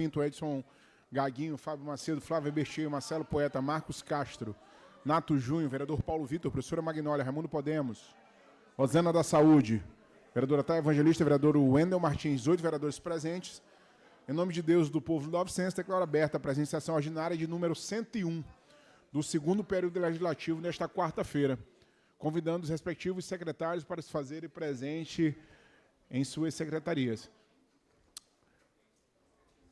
Pinto, Edson Gaguinho, Fábio Macedo, Flávio Bercheio, Marcelo Poeta, Marcos Castro, Nato Júnior, vereador Paulo Vitor, professora Magnólia, Raimundo Podemos, Rosana da Saúde, vereadora Thay Evangelista, vereador Wendel Martins, 8 vereadores presentes. Em nome de Deus, do povo do Nova Vicência, declaro aberta a presença em sessão ordinária de número 101 do segundo período legislativo nesta quarta-feira, convidando os respectivos secretários para se fazerem presente em suas secretarias.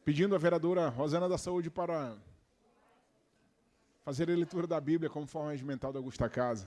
Pedindo a vereadora Rosana da Saúde para fazer a leitura da Bíblia como forma regimental da Augusta Casa.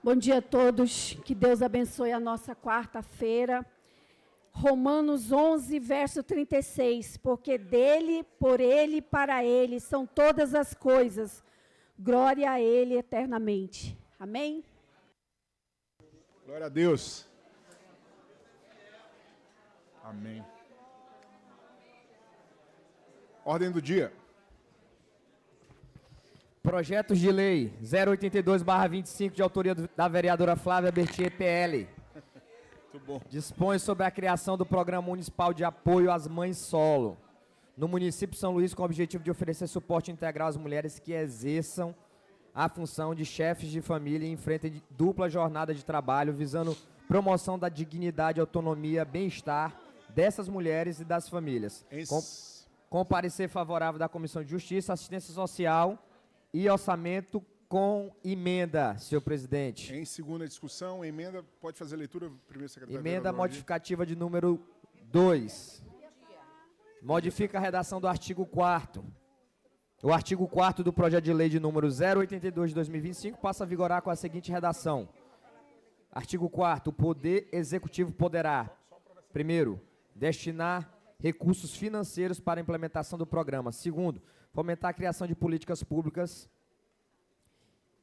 Bom dia a todos, que Deus abençoe a nossa quarta-feira. Romanos 11, verso 36, porque dele, por ele, para ele são todas as coisas, glória a ele eternamente. Amém? Glória a Deus. Amém. Ordem do dia. Projetos de lei 082/25, de autoria da vereadora Flávia Bertier, PL. Muito bom. Dispõe sobre a criação do Programa Municipal de Apoio às Mães Solo, no município de São Luís, com o objetivo de oferecer suporte integral às mulheres que exerçam a função de chefes de família e enfrentem dupla jornada de trabalho, visando promoção da dignidade, autonomia, bem-estar dessas mulheres e das famílias. Com parecer favorável da Comissão de Justiça, Assistência Social e orçamento com emenda, senhor presidente. Em segunda discussão, emenda, pode fazer a leitura, primeiro secretário. Emenda modificativa de número 2. Modifica a redação do artigo 4º. O artigo 4º do projeto de lei de número 082 de 2025 passa a vigorar com a seguinte redação. Artigo 4º. O Poder Executivo poderá, primeiro, destinar recursos financeiros para a implementação do programa. Segundo, fomentar a criação de políticas públicas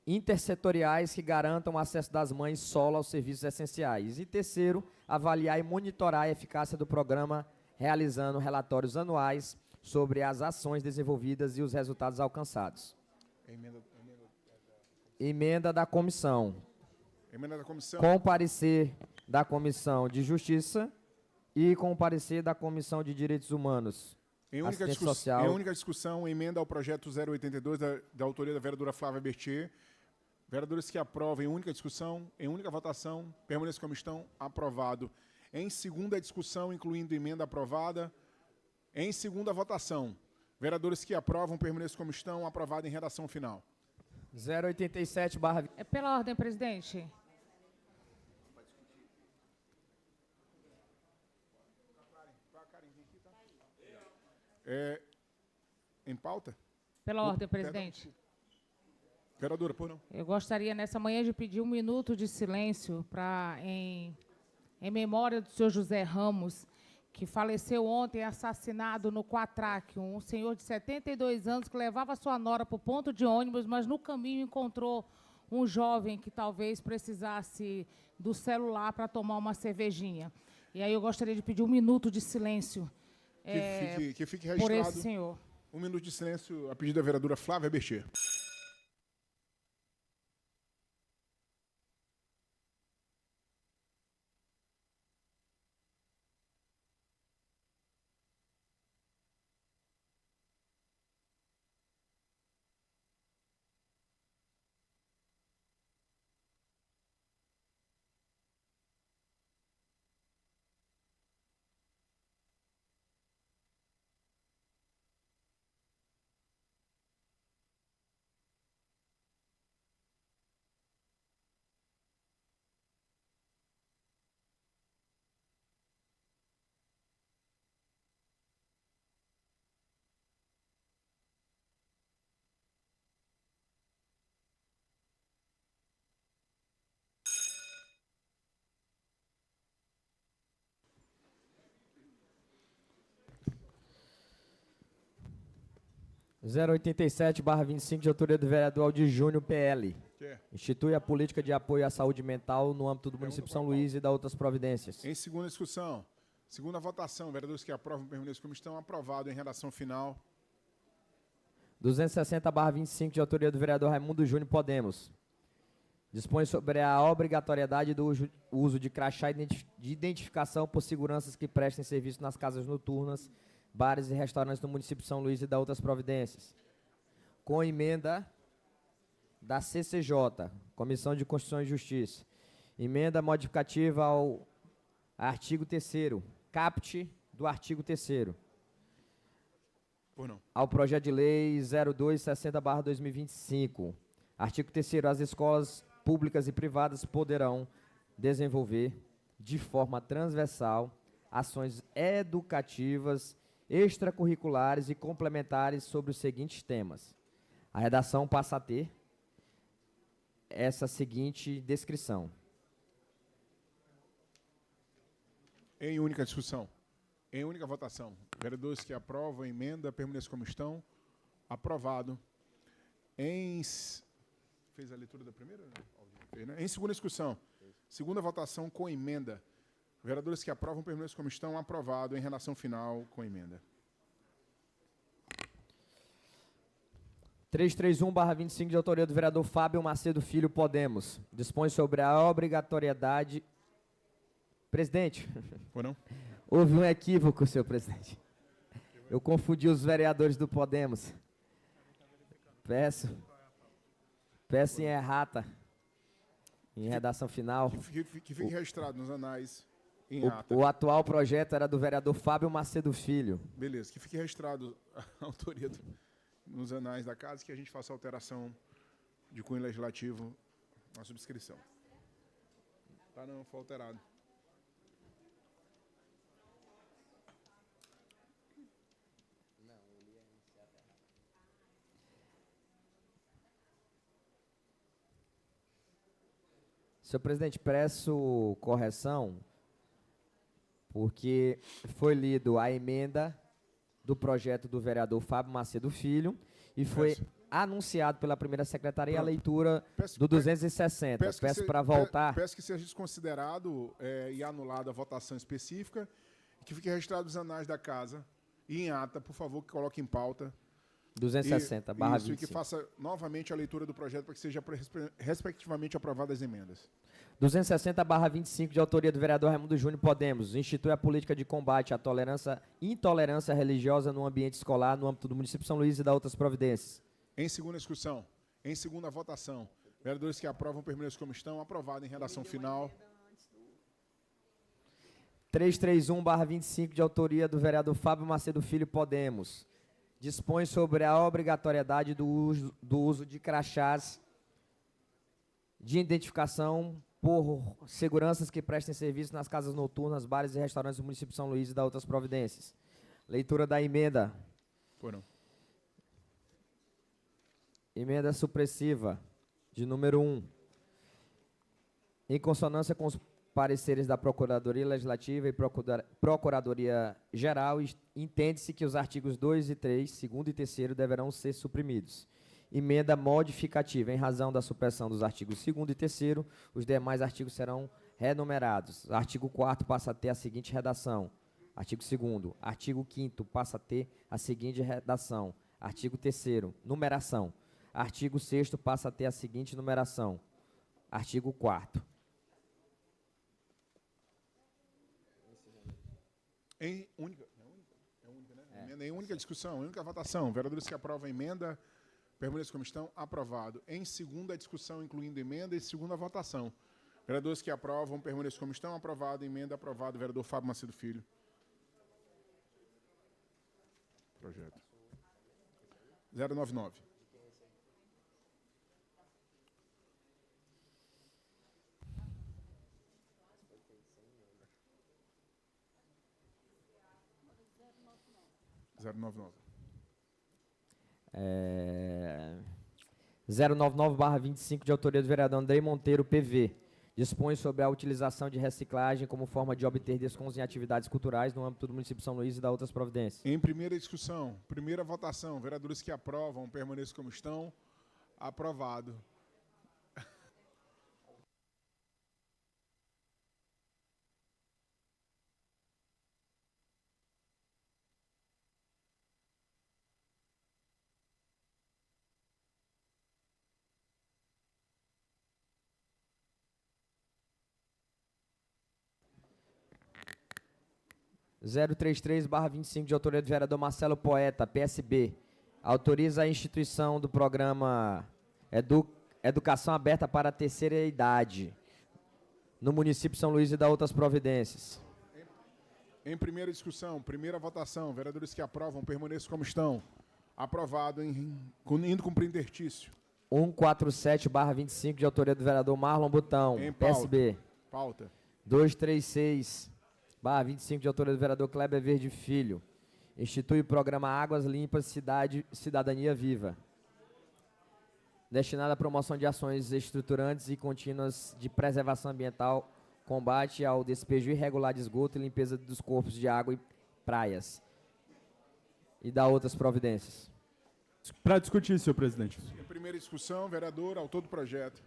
intersetoriais que garantam o acesso das mães solo aos serviços essenciais. E terceiro, avaliar e monitorar a eficácia do programa, realizando relatórios anuais sobre as ações desenvolvidas e os resultados alcançados. Emenda da comissão. Emenda da comissão. Com parecer da Comissão de Justiça e com parecer da Comissão de Direitos Humanos. Em única discussão, emenda ao projeto 082 da autoria da vereadora Flávia Bertier. Vereadores que aprovam em única discussão, em única votação, permaneçam como estão, aprovado. Em segunda discussão, incluindo emenda aprovada. Em segunda votação, vereadores que aprovam, permaneçam como estão, aprovado em redação final. 087 É pela ordem, presidente. Em pauta? Pela ordem, presidente. Vereadora, por não. Eu gostaria, nessa manhã, de pedir 1 minuto de silêncio em memória do senhor José Ramos, que faleceu ontem, assassinado no Quatraque, um senhor de 72 anos que levava sua nora para o ponto de ônibus, mas no caminho encontrou um jovem que talvez precisasse do celular para tomar uma cervejinha. E aí eu gostaria de pedir 1 minuto de silêncio Que fique registrado. por esse senhor. 1 minuto de silêncio a pedido da vereadora Flávia Bertier. 087/25, de autoria do vereador Aldir Júnior, PL. Quer? Institui a política de apoio à saúde mental no âmbito do município de São Luís e da outras providências. Em segunda discussão. Segunda votação. Vereadores que aprovam, permaneçam como estão. Aprovado em redação final. 260/25, de autoria do vereador Raimundo Júnior, Podemos. Dispõe sobre a obrigatoriedade do uso de crachá de identificação por seguranças que prestem serviço nas casas noturnas, bares e restaurantes do município de São Luís e da outras providências. Com emenda da CCJ, Comissão de Constituição e Justiça. Emenda modificativa ao artigo 3º, caput do artigo 3º. Por não. Ao projeto de lei 0260/2025. Artigo 3º, as escolas públicas e privadas poderão desenvolver de forma transversal ações educativas, extracurriculares e complementares sobre os seguintes temas. A redação passa a ter essa seguinte descrição. Em única discussão. Em única votação. Vereadores que aprovam a emenda, permaneçam como estão. Aprovado. Fez a leitura da primeira? Em segunda discussão. Segunda votação com emenda. Vereadores que aprovam, permaneçam como estão. Aprovado em redação final com emenda. 331/25, de autoria do vereador Fábio Macedo Filho, Podemos. Dispõe sobre a obrigatoriedade... Presidente, Ou não? houve um equívoco, senhor presidente. Eu confundi os vereadores do Podemos. Peço em errata, em redação final. Que fique registrado nos anais em ata. O atual projeto era do vereador Fábio Macedo Filho. Beleza, que fique registrado a autoria nos anais da casa, que a gente faça alteração de cunho legislativo na subscrição. Tá, não, foi alterado. Senhor presidente, peço correção, porque foi lido a emenda do projeto do vereador Fábio Macedo Filho e foi anunciado pela primeira secretaria a leitura do 260. Peço para voltar. Peço que seja desconsiderado e anulada a votação específica e que fique registrado nos anais da casa e em ata, por favor, que coloque em pauta. 260/25. Isso, e que faça novamente a leitura do projeto para que seja respectivamente aprovadas as emendas. 260/25, de autoria do vereador Raimundo Júnior, Podemos. Institui a política de combate à intolerância religiosa no ambiente escolar, no âmbito do município de São Luís e da outras providências. Em segunda discussão. Em segunda votação. Vereadores que aprovam, permaneçam como estão. Aprovado em redação final. 331/25, de autoria do vereador Fábio Macedo Filho, Podemos. Dispõe sobre a obrigatoriedade do uso de crachás de identificação por seguranças que prestem serviço nas casas noturnas, bares e restaurantes do município de São Luís e da outras providências. Leitura da emenda. Por não. Emenda supressiva, de número 1. Em consonância com os pareceres da Procuradoria Legislativa e Procuradoria Geral, entende-se que os artigos 2 e 3, segundo e terceiro, deverão ser suprimidos. Emenda modificativa. Em razão da supressão dos artigos 2º e 3º, os demais artigos serão renumerados. Artigo 4º passa a ter a seguinte redação. Artigo 2º. Artigo 5º passa a ter a seguinte redação. Artigo 3º. Numeração. Artigo 6º passa a ter a seguinte numeração. Artigo 4º. Em única, né? Emenda em única discussão, em única votação. Vereadores que aprovam a emenda, permaneçam como estão. Aprovado. Em segunda discussão, incluindo emenda, e segunda votação. Vereadores que aprovam, permaneçam como estão. Aprovado. Emenda aprovado. Vereador Fábio Macedo Filho. Projeto. 099. É... 099/25, de autoria do vereador Andrei Monteiro, PV. dispõe sobre a utilização de reciclagem como forma de obter descontos em atividades culturais no âmbito do município de São Luís e da outras providências. Em primeira discussão, primeira votação, vereadores que aprovam, permaneçam como estão. Aprovado. Zero 33/25, de autoria do vereador Marcelo Poeta, PSB. Autoriza a instituição do programa Educação Aberta para a Terceira Idade no município de São Luís e da outras providências. Em primeira discussão, primeira votação, vereadores que aprovam, permaneçam como estão. Aprovado, indo cumprir interstício. 147/25, de autoria do vereador Marlon Butão, Em pauta. PSB. Pauta. 236/25, de autoria do vereador Kleber Verde Filho. Institui o programa Águas Limpas Cidadania Viva, destinado à promoção de ações estruturantes e contínuas de preservação ambiental, combate ao despejo irregular de esgoto e limpeza dos corpos de água e praias, e da outras providências. Para discutir, senhor presidente. Em primeira discussão, vereador, autor do projeto.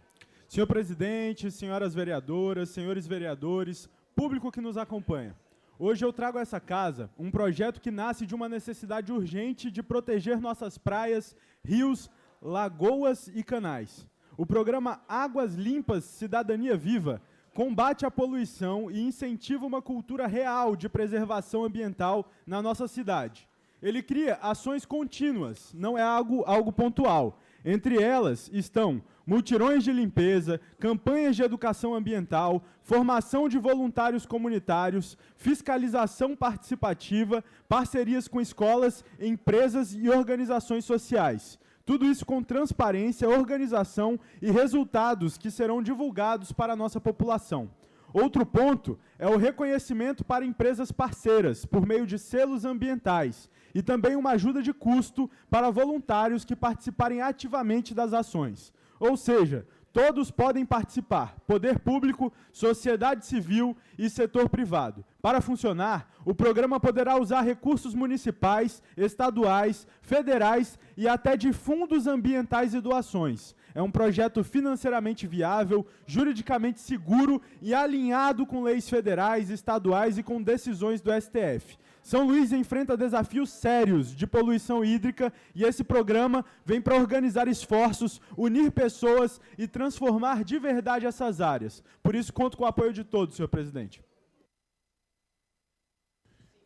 Senhor presidente, senhoras vereadoras, senhores vereadores, público que nos acompanha. Hoje eu trago a essa casa um projeto que nasce de uma necessidade urgente de proteger nossas praias, rios, lagoas e canais. O programa Águas Limpas Cidadania Viva combate a poluição e incentiva uma cultura real de preservação ambiental na nossa cidade. Ele cria ações contínuas, não é algo pontual. Entre elas estão mutirões de limpeza, campanhas de educação ambiental, formação de voluntários comunitários, fiscalização participativa, parcerias com escolas, empresas e organizações sociais. Tudo isso com transparência, organização e resultados que serão divulgados para a nossa população. Outro ponto é o reconhecimento para empresas parceiras, por meio de selos ambientais, e também uma ajuda de custo para voluntários que participarem ativamente das ações. Ou seja, todos podem participar, poder público, sociedade civil e setor privado. Para funcionar, o programa poderá usar recursos municipais, estaduais, federais e até de fundos ambientais e doações. É um projeto financeiramente viável, juridicamente seguro e alinhado com leis federais, estaduais e com decisões do STF. São Luís enfrenta desafios sérios de poluição hídrica e esse programa vem para organizar esforços, unir pessoas e transformar de verdade essas áreas. Por isso, conto com o apoio de todos, senhor presidente.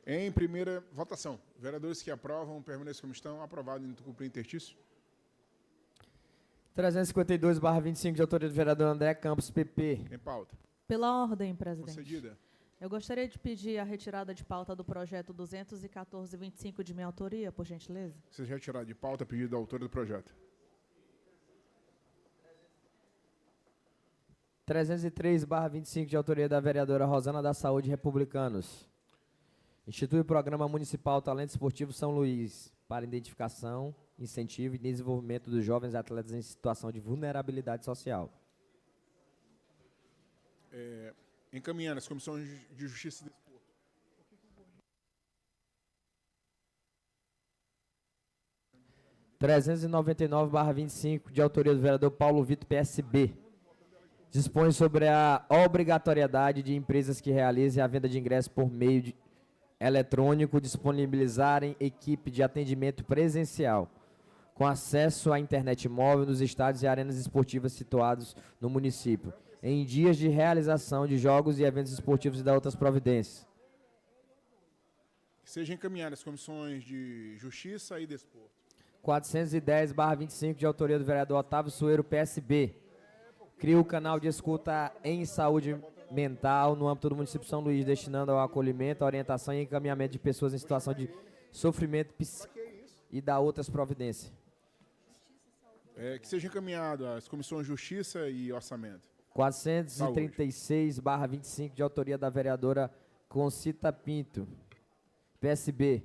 Em primeira votação, vereadores que aprovam, permaneçam como estão. Aprovado, indo cumprir interstício. 352/25, de autoria do vereador André Campos, PP. Em pauta. Pela ordem, presidente. Concedida. Eu gostaria de pedir a retirada de pauta do projeto 214/25 de minha autoria, por gentileza. Seja retirado de pauta, pedido da autora do projeto. 303/25, de autoria da vereadora Rosana da Saúde, Republicanos. Institui o programa municipal Talento Esportivo São Luís para identificação, incentivo e desenvolvimento dos jovens atletas em situação de vulnerabilidade social. Encaminhando as comissões de Justiça e Desporto. 399/25, de autoria do vereador Paulo Vitor, PSB. Dispõe sobre a obrigatoriedade de empresas que realizem a venda de ingressos por meio eletrônico disponibilizarem equipe de atendimento presencial, com acesso à internet móvel nos estádios e arenas esportivas situados no município, em dias de realização de jogos e eventos esportivos e da outras providências. Seja encaminhado as comissões de Justiça e Desporto. 410/25, de autoria do vereador Otávio Sueiro, PSB. Cria o canal de escuta em saúde mental no âmbito do município de São Luís, destinando ao acolhimento, orientação e encaminhamento de pessoas em situação de sofrimento psíquico e da outras providências. Que seja encaminhado as comissões de Justiça e Orçamento. 436/25, de autoria da vereadora Concita Pinto, PSB.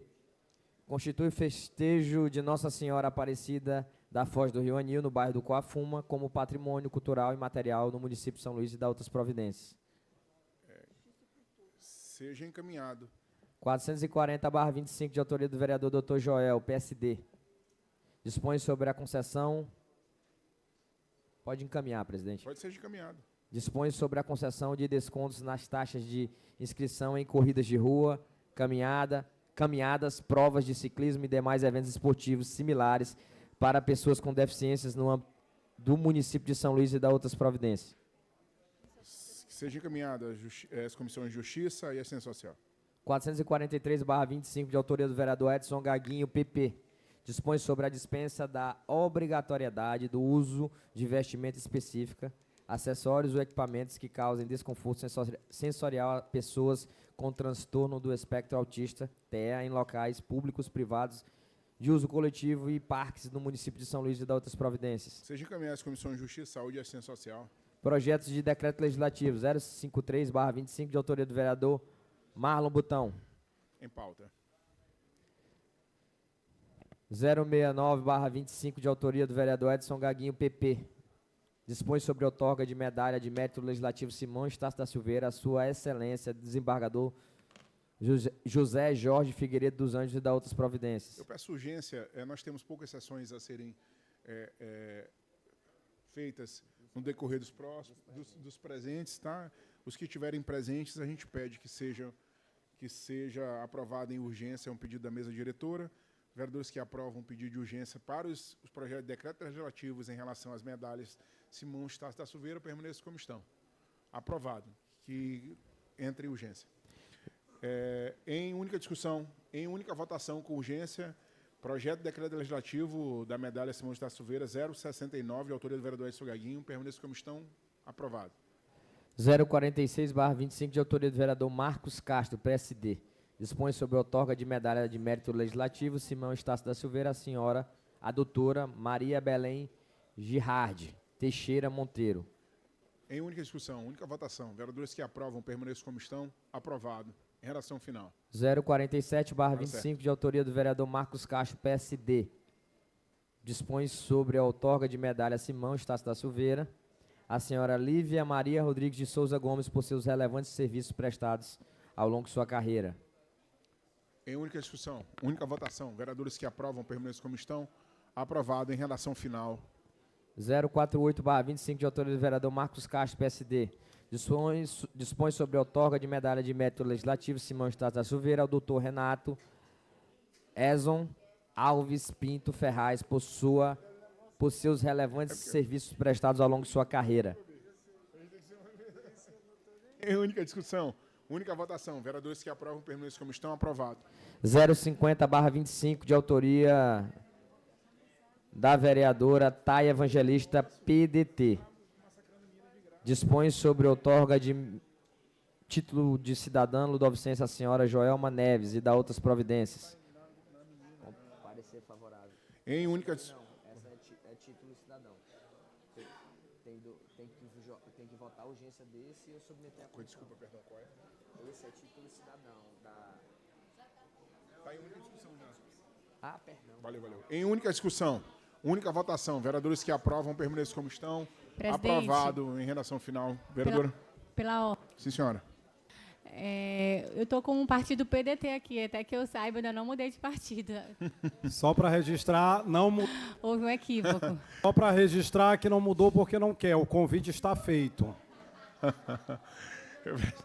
Constitui o festejo de Nossa Senhora Aparecida da Foz do Rio Anil, no bairro do Coafuma, como patrimônio cultural e material no município de São Luís e da outras providências. Seja encaminhado. 440/25, de autoria do vereador Dr. Joel, PSD. Dispõe sobre a concessão... Pode encaminhar, presidente. Pode ser encaminhado. Dispõe sobre a concessão de descontos nas taxas de inscrição em corridas de rua, caminhadas, provas de ciclismo e demais eventos esportivos similares para pessoas com deficiências no âmbito do município de São Luís e da outras providências. Seja encaminhada as comissões de Justiça e Assistência Social. 443/25, de autoria do vereador Edson Gaguinho, PP. Dispõe sobre a dispensa da obrigatoriedade do uso de vestimenta específica, acessórios ou equipamentos que causem desconforto sensorial a pessoas com transtorno do espectro autista, TEA, em locais públicos, privados, de uso coletivo e parques no município de São Luís e da outras providências. Seja encaminhada as comissões de Justiça, Saúde e Assistência Social. Projetos de decreto legislativo 053/25, de autoria do vereador Marlon Butão. Em pauta. 069/25, de autoria do vereador Edson Gaguinho, PP. Dispõe sobre a outorga de medalha de mérito legislativo Simão Estácio da Silveira, a sua excelência, desembargador José Jorge Figueiredo dos Anjos e da outras providências. Eu peço urgência, nós temos poucas sessões a serem feitas no decorrer dos presentes, tá? Os que estiverem presentes, a gente pede que seja aprovado em urgência, é um pedido da mesa diretora. Vereadores que aprovam o pedido de urgência para os projetos de decreto legislativos em relação às medalhas Simão Estácio da Silveira permaneçam como estão. Aprovado. Que entre em urgência. Em única discussão, em única votação com urgência, projeto de decreto legislativo da medalha Simão Estácio Silveira 069, de autoria do vereador Edson Gaguinho, permaneçam como estão. Aprovado. 046/25, de autoria do vereador Marcos Castro, PSD. Dispõe sobre a outorga de medalha de mérito legislativo Simão Estácio da Silveira, a doutora Maria Belém Girardi Teixeira Monteiro. Em única discussão, única votação, vereadores que aprovam permaneçam como estão. Aprovado. Em redação final. 047/25, de autoria do vereador Marcos Castro, PSD. Dispõe sobre a outorga de medalha Simão Estácio da Silveira a senhora Lívia Maria Rodrigues de Souza Gomes por seus relevantes serviços prestados ao longo de sua carreira. Em única discussão, única votação, vereadores que aprovam permaneçam como estão. Aprovado em redação final. 048/25, de autoria do vereador Marcos Castro, PSD. Dispõe sobre a outorga de medalha de mérito legislativo Simão Estácio da Silveira ao doutor Renato Ezon Alves Pinto Ferraz por seus relevantes serviços prestados ao longo de sua carreira. Em única discussão, única votação, vereadores que aprovam permaneçam como estão. Aprovado. 050/25, de autoria da vereadora Thay Evangelista, PDT. Dispõe sobre outorga de título de cidadã ludovicense à senhora Joelma Neves e da outras providências. Parecer favorável. Em única discussão. Não, essa é título de cidadão. Tem que votar a urgência desse e eu submeter a comissão. Desculpa, perdão, qual é? Esse é título de cidadão da... Está em única discussão já. Ah, perdão. Valeu. Em única discussão, única votação, vereadores que aprovam permaneçam como estão. Presidente, aprovado em redação final. Vereadora? Pela ordem. Sim, senhora. Eu estou com um partido PDT aqui, até que eu saiba, ainda não mudei de partido. Só para registrar, não mudou. Houve um equívoco. Só para registrar que não mudou porque não quer. O convite está feito.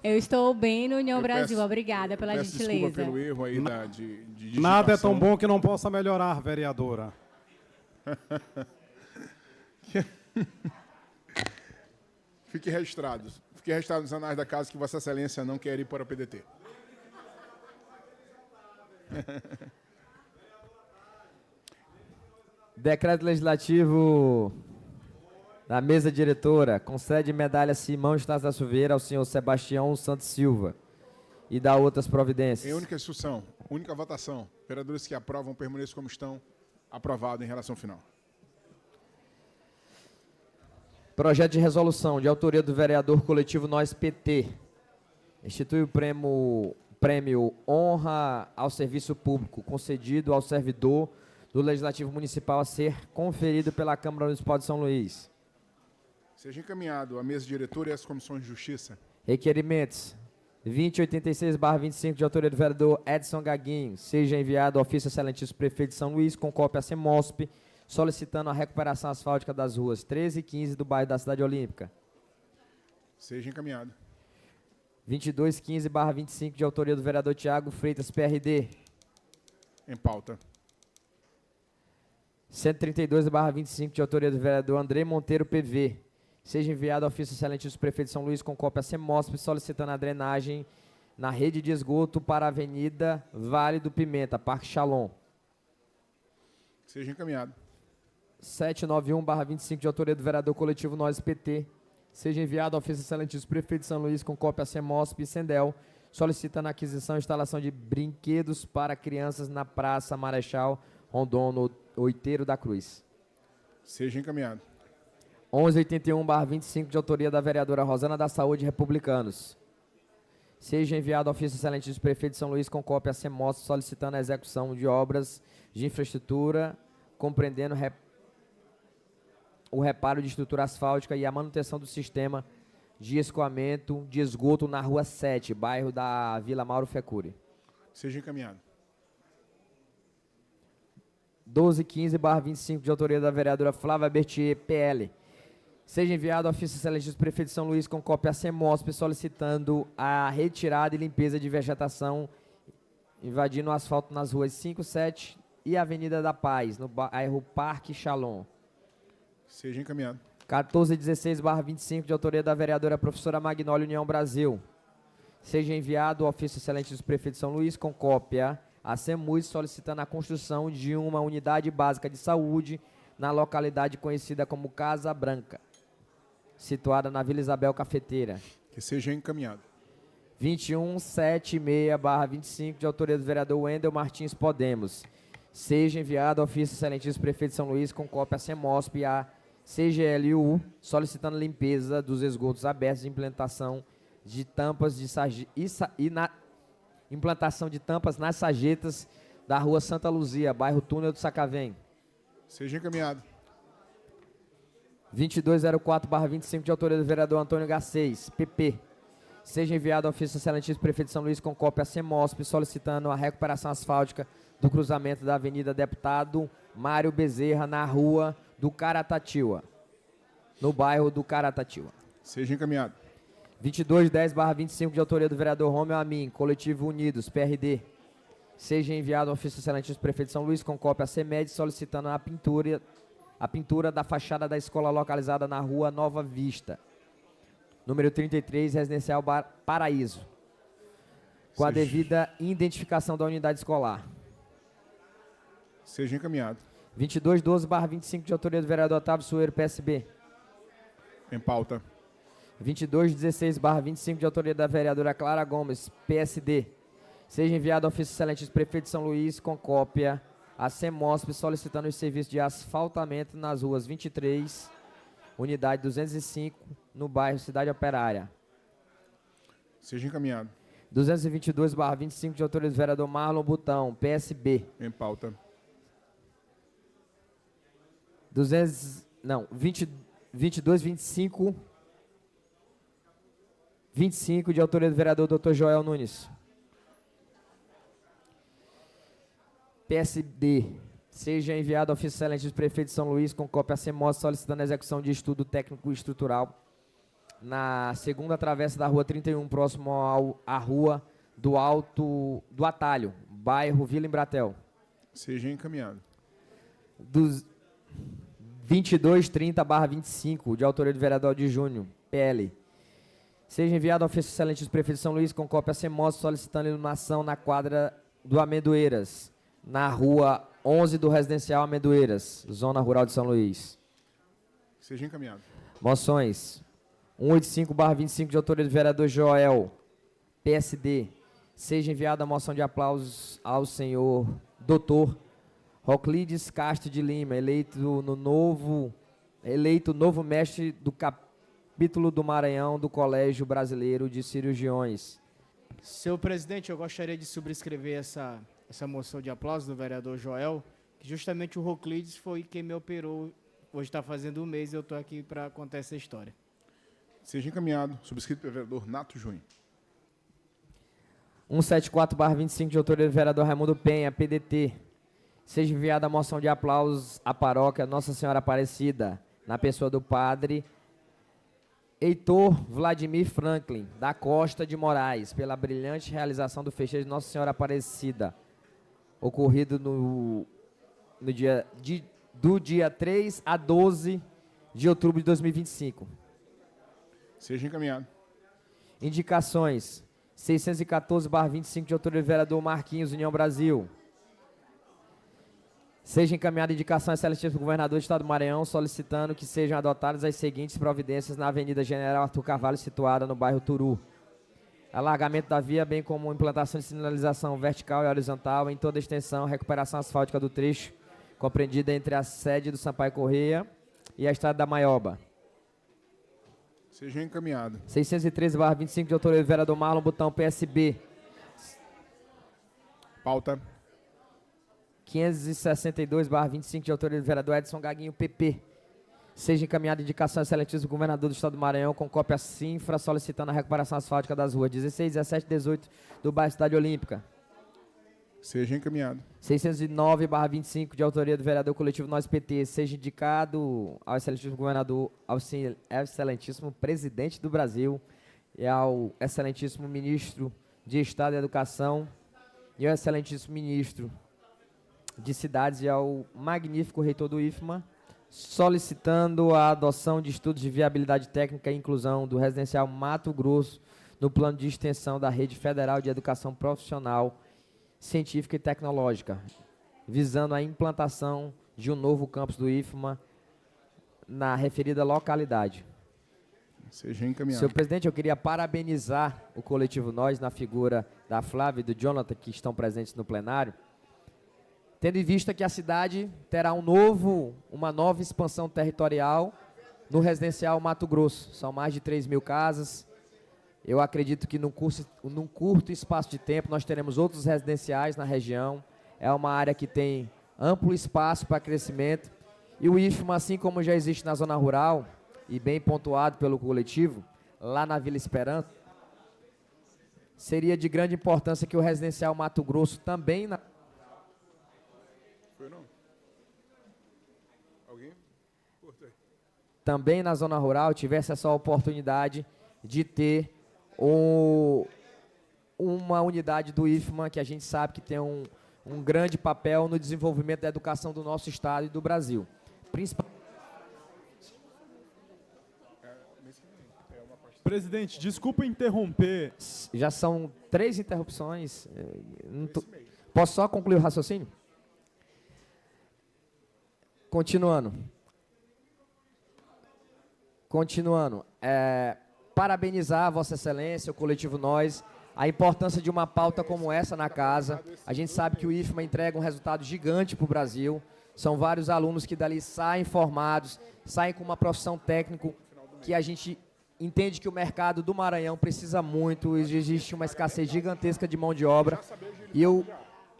Eu estou bem no União Brasil. peço- Obrigada pela Peço gentileza. desculpa pelo erro aí de digitação. Nada é tão bom que não possa melhorar, vereadora. Fique registrado nos anais da casa que Vossa Excelência não quer ir para o PDT. Decreto legislativo da mesa diretora concede medalha Simão Estácio da Silveira ao senhor Sebastião Santos Silva e dá outras providências. Em única discussão, única votação, vereadores que aprovam permaneçam como estão. Aprovado em relação final. Projeto de resolução de autoria do vereador coletivo Nós PT. Institui o prêmio Honra ao Serviço Público concedido ao servidor do Legislativo Municipal a ser conferido pela Câmara Municipal de São Luís. Seja encaminhado à mesa diretora e às comissões de justiça. Requerimentos 2086/25 de autoria do vereador Edson Gaguinho. Seja enviado ao ofício excelentíssimo prefeito de São Luís com cópia à CEMOSP, solicitando a recuperação asfáltica das ruas 13 e 15 do bairro da Cidade Olímpica. Seja encaminhado. 2215/25 de autoria do vereador Tiago Freitas, PRD. Em pauta. 132/25 de autoria do vereador André Monteiro, PV. Seja enviado ao ofício excelentíssimo prefeito de São Luís com cópia à CEMOSP, solicitando a drenagem na rede de esgoto para a Avenida Vale do Pimenta, Parque Shalom. Seja encaminhado. 791/25 de autoria do vereador coletivo Nós PT. Seja enviado ao ofício excelentíssimo prefeito de São Luís com cópia à CEMOSP e Sendel, solicitando a aquisição e instalação de brinquedos para crianças na Praça Marechal Rondon, no Oiteiro da Cruz. Seja encaminhado. 1181/25 de autoria da vereadora Rosana da Saúde, Republicanos. Seja enviado ao ofício excelentíssimo prefeito de São Luís com cópia à CEMOSP, solicitando a execução de obras de infraestrutura, compreendendo o reparo de estrutura asfáltica e a manutenção do sistema de escoamento de esgoto na Rua 7, bairro da Vila Mauro Fecuri. Seja encaminhado. 1215/25 de autoria da vereadora Flávia Bertier, PL. Seja enviado ao ofício excelentíssimo prefeito de São Luís com cópia à CEMOSP, solicitando a retirada e limpeza de vegetação invadindo o asfalto nas ruas 5, 7 e Avenida da Paz, no bairro Parque Shalom. Seja encaminhado. 1416/25 de autoria da vereadora professora Magnólia, União Brasil. Seja enviado ao ofício excelentíssimo prefeito de São Luís com cópia a CEMUS, solicitando a construção de uma unidade básica de saúde na localidade conhecida como Casa Branca, situada na Vila Isabel Cafeteira. Que seja encaminhado. 2176/25 de autoria do vereador Wendel Martins, Podemos. Seja enviado ao ofício excelentíssimo prefeito de São Luís com cópia a CEMOSP e a CGLU, solicitando limpeza dos esgotos abertos e implantação de tampas nas sarjetas da Rua Santa Luzia, bairro Túnel do Sacavém. Seja encaminhado. 2204/25 de autoria do vereador Antônio Garcês, PP. Seja enviado ao ofício excelentíssimo prefeito de São Luís com cópia a CEMOSP, solicitando a recuperação asfáltica do cruzamento da Avenida Deputado Mário Bezerra, na Rua do Caratatiba, no bairro do Caratatiba. Seja encaminhado. 2210/25 de autoria do vereador Romeu Amin, Coletivo Unidos, PRD. Seja enviado ao ofício excelentíssimo prefeito de São Luís com cópia a CEMED, solicitando a pintura da fachada da escola localizada na Rua Nova Vista, número 33, Residencial Paraíso, com a devida identificação da unidade escolar. Seja encaminhado. 2212/25 de autoria do vereador Otávio Sueiro, PSB. Em pauta. 2216/25 de autoria da vereadora Clara Gomes, PSD. Seja enviado ao ofício excelentíssimo prefeito de São Luís com cópia a CEMOSP, solicitando os serviços de asfaltamento nas ruas 23, unidade 205, no bairro Cidade Operária. Seja encaminhado. 222/25 de autoria do vereador Marlon Butão, PSB. Em pauta. 2225 de autoria do vereador Dr. Joel Nunes. PSD. Seja enviado ao ofício excelentíssimo prefeito de São Luís com cópia a CEMOS, solicitando a execução de estudo técnico e estrutural na segunda travessa da Rua 31, próximo à Rua do Alto do Atalho, bairro Vila Embratel. Seja encaminhado. 2230/25 de autoria do vereador de Júnior, PL. Seja enviado ao ofício excelentíssimo prefeito de São Luís com cópia a CEMOS, solicitando iluminação na quadra do Amendoeiras, na Rua 11 do Residencial Amendoeiras, Zona Rural de São Luís. Seja encaminhado. Moções 185/25 de autoria do vereador Joel, PSD. Seja enviada a moção de aplausos ao senhor doutor Roclides Castro de Lima, eleito novo mestre do capítulo do Maranhão do Colégio Brasileiro de Cirurgiões. Senhor presidente, eu gostaria de subscrever essa moção de aplauso do vereador Joel que justamente o Roclides foi quem me operou. Hoje está fazendo um mês e eu estou aqui para contar essa história. Seja encaminhado. Subscrito pelo vereador Nato Júnior. 174/25, de autoria do vereador Raimundo Penha, PDT. Seja enviada a moção de aplausos à paróquia Nossa Senhora Aparecida, na pessoa do padre Heitor Vladimir Franklin, da Costa de Moraes, pela brilhante realização do festejo de Nossa Senhora Aparecida, ocorrido do dia 3 a 12 de outubro de 2025. Seja encaminhado. Indicações. 614/25, de autoria do vereador Marquinhos, União Brasil. Seja encaminhada a indicação excelentíssima do governador do Estado do Maranhão, solicitando que sejam adotadas as seguintes providências na Avenida General Arthur Carvalho, situada no bairro Turu. Alargamento da via, bem como implantação de sinalização vertical e horizontal em toda a extensão, recuperação asfáltica do trecho, compreendida entre a sede do Sampaio Corrêa e a estrada da Maioba. Seja encaminhado. 613/25, de autoria do vereador Marlon Butão, PSB. Pauta. 562/25, de autoria do vereador Edson Gaguinho, PP. Seja encaminhada a indicação excelentíssima do governador do Estado do Maranhão, com cópia CINFRA, solicitando a recuperação asfáltica das ruas 16, 17 e 18 do bairro Cidade Olímpica. Seja encaminhado. 609/25, de autoria do vereador coletivo Nós PT. Seja indicado ao excelentíssimo governador, ao excelentíssimo presidente do Brasil e ao excelentíssimo ministro de Estado e Educação e ao excelentíssimo ministro de Cidades e ao magnífico reitor do IFMA, solicitando a adoção de estudos de viabilidade técnica e inclusão do residencial Mato Grosso no plano de extensão da Rede Federal de Educação Profissional, Científica e Tecnológica, visando a implantação de um novo campus do IFMA na referida localidade. Seja encaminhado. Senhor presidente, eu queria parabenizar o coletivo Nós, na figura da Flávia e do Jonathan, que estão presentes no plenário, tendo em vista que a cidade terá uma nova expansão territorial no residencial Mato Grosso. São mais de 3.000 casas. Eu acredito que num curto espaço de tempo nós teremos outros residenciais na região. É uma área que tem amplo espaço para crescimento. E o IFMA, assim como já existe na zona rural, e bem pontuado pelo coletivo, lá na Vila Esperança, seria de grande importância que o residencial Mato Grosso também também na zona rural tivesse essa oportunidade de ter uma unidade do IFMA, que a gente sabe que tem um grande papel no desenvolvimento da educação do nosso estado e do Brasil. Presidente, desculpa interromper. Já são 3 interrupções. Posso só concluir o raciocínio? Continuando. Parabenizar a Vossa Excelência, o coletivo Nós, a importância de uma pauta como essa na casa. A gente sabe que o IFMA entrega um resultado gigante para o Brasil. São vários alunos que dali saem formados, saem com uma profissão técnica que a gente entende que o mercado do Maranhão precisa muito, existe uma escassez gigantesca de mão de obra. E eu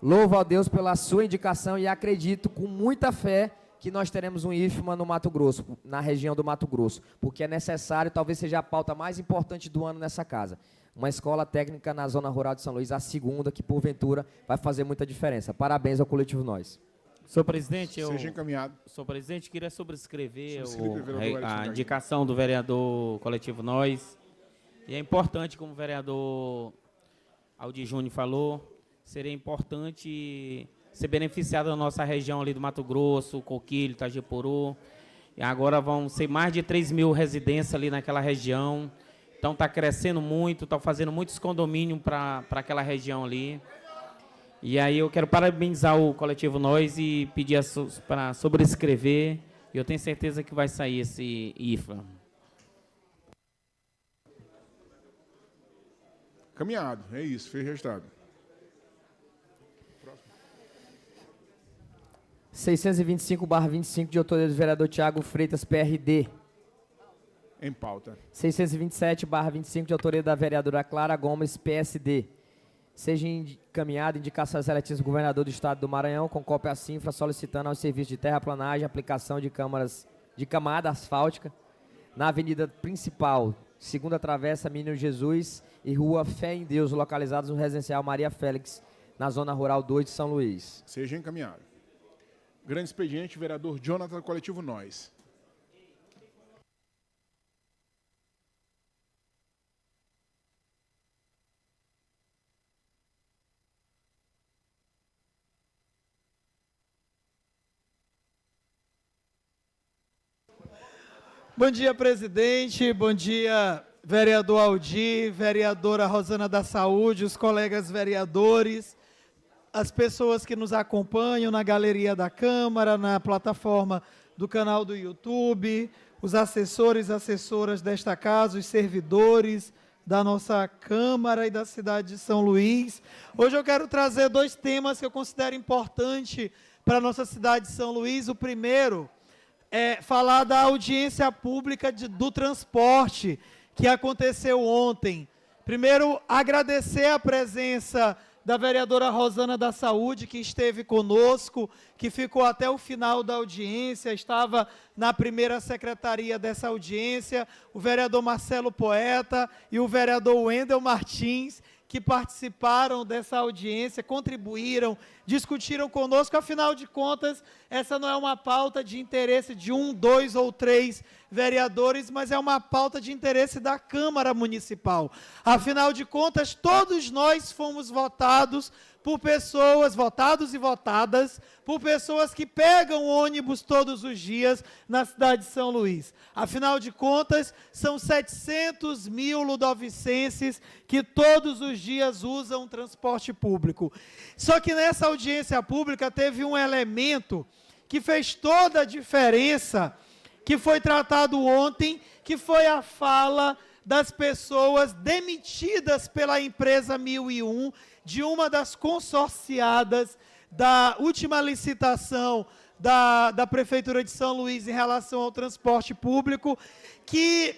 louvo a Deus pela sua indicação e acredito com muita fé que nós teremos um IFMA no Mato Grosso, na região do Mato Grosso, porque é necessário, talvez seja a pauta mais importante do ano nessa casa. Uma escola técnica na zona rural de São Luís, a segunda, que porventura vai fazer muita diferença. Parabéns ao coletivo Nós. Senhor presidente, Seja encaminhado. Senhor presidente, queria sobrescrever a a indicação do vereador coletivo Nós. E é importante, como o vereador Aldir Júnior falou, seria importante ser beneficiado na nossa região ali do Mato Grosso, Coquilho, Itagipuru. E agora vão ser mais de 3.000 residências ali naquela região. Então está crescendo muito, está fazendo muitos condomínios para aquela região ali. E aí eu quero parabenizar o coletivo Nós e pedir para sobrescrever. E eu tenho certeza que vai sair esse IFMA. Caminhado, é isso, fez resultado. 625/25, de autoria do vereador Tiago Freitas, PRD. Em pauta. 627/25, de autoria da vereadora Clara Gomes, PSD. seja encaminhada indicação seletiva do governador do estado do Maranhão, com cópia à CINFRA, solicitando aos serviços de terraplanagem, aplicação de camada asfáltica na avenida principal, segunda travessa Menino Jesus e rua Fé em Deus, localizados no residencial Maria Félix, na zona rural 2 de São Luís. Seja encaminhado. Grande expediente, vereador Jonathan, do Coletivo Nós. Bom dia, presidente. Bom dia, vereador Aldir, vereadora Rosana da Saúde, os colegas vereadores, as pessoas que nos acompanham na galeria da Câmara, na plataforma do canal do YouTube, os assessores e assessoras desta casa, os servidores da nossa Câmara e da cidade de São Luís. Hoje eu quero trazer 2 temas que eu considero importantes para a nossa cidade de São Luís. O primeiro é falar da audiência pública do transporte que aconteceu ontem. Primeiro, agradecer a presença da vereadora Rosana da Saúde, que esteve conosco, que ficou até o final da audiência, estava na primeira secretaria dessa audiência, o vereador Marcelo Poeta e o vereador Wendel Martins, que participaram dessa audiência, contribuíram, discutiram conosco. Afinal de contas, essa não é uma pauta de interesse de 1, 2 ou 3 vereadores, mas é uma pauta de interesse da Câmara Municipal. Afinal de contas, todos nós fomos votados por pessoas, votados e votadas, por pessoas que pegam ônibus todos os dias na cidade de São Luís. Afinal de contas, são 700 mil ludovicenses que todos os dias usam transporte público. Só que nessa audiência pública teve um elemento que fez toda a diferença, que foi tratado ontem, que foi a fala das pessoas demitidas pela empresa 1001, de uma das consorciadas da última licitação da Prefeitura de São Luís em relação ao transporte público, que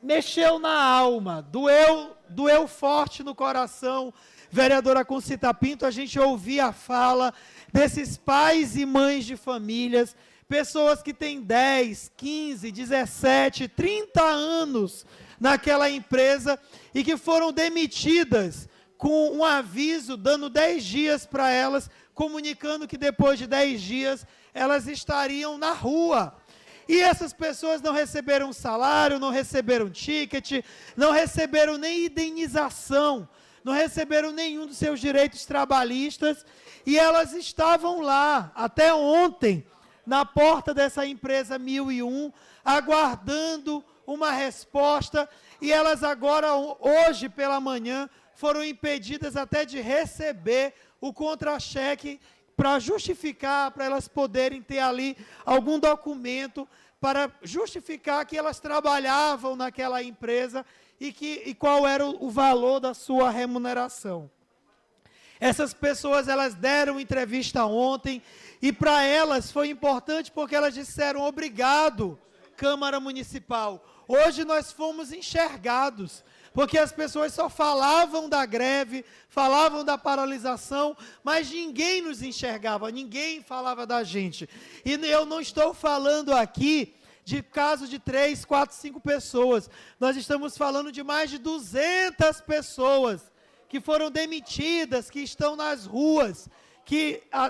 mexeu na alma, doeu forte no coração. Vereadora Concita Pinto, a gente ouvia a fala desses pais e mães de famílias, pessoas que têm 10, 15, 17, 30 anos naquela empresa e que foram demitidas com um aviso, dando 10 dias para elas, comunicando que depois de 10 dias elas estariam na rua. E essas pessoas não receberam salário, não receberam ticket, não receberam nem indenização, não receberam nenhum dos seus direitos trabalhistas, e elas estavam lá, até ontem, na porta dessa empresa 1001, aguardando uma resposta, e elas agora, hoje pela manhã, foram impedidas até de receber o contra-cheque para justificar, para elas poderem ter ali algum documento para justificar que elas trabalhavam naquela empresa e qual era o valor da sua remuneração. Essas pessoas, elas deram entrevista ontem, e para elas foi importante porque elas disseram: obrigado, Câmara Municipal. Hoje nós fomos enxergados, porque as pessoas só falavam da greve, falavam da paralisação, mas ninguém nos enxergava, ninguém falava da gente. E eu não estou falando aqui de casos de 3, 4, 5 pessoas. Nós estamos falando de mais de 200 pessoas que foram demitidas, que estão nas ruas,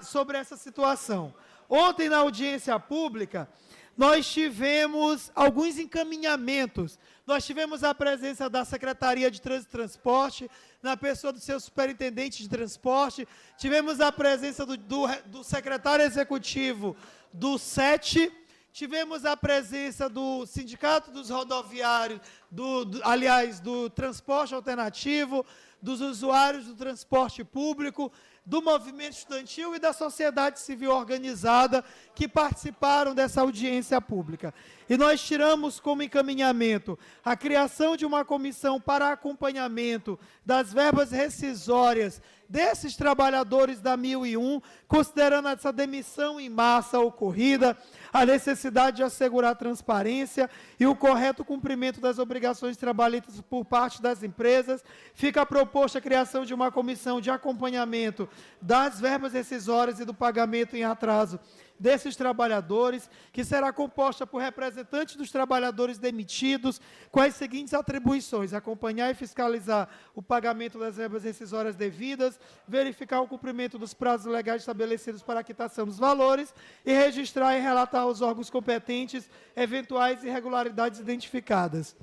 sobre essa situação. Ontem, na audiência pública, nós tivemos alguns encaminhamentos. Nós tivemos a presença da Secretaria de Trânsito e Transporte, na pessoa do seu superintendente de transporte, tivemos a presença do secretário executivo do SET, tivemos a presença do Sindicato dos Rodoviários, do Transporte Alternativo, dos usuários do transporte público, do movimento estudantil e da sociedade civil organizada que participaram dessa audiência pública. E nós tiramos como encaminhamento a criação de uma comissão para acompanhamento das verbas rescisórias desses trabalhadores da 1001, considerando essa demissão em massa ocorrida, a necessidade de assegurar a transparência e o correto cumprimento das obrigações obrigações trabalhistas por parte das empresas. Fica proposta a criação de uma comissão de acompanhamento das verbas rescisórias e do pagamento em atraso desses trabalhadores, que será composta por representantes dos trabalhadores demitidos, com as seguintes atribuições: acompanhar e fiscalizar o pagamento das verbas rescisórias devidas, verificar o cumprimento dos prazos legais estabelecidos para a quitação dos valores e registrar e relatar aos órgãos competentes eventuais irregularidades identificadas.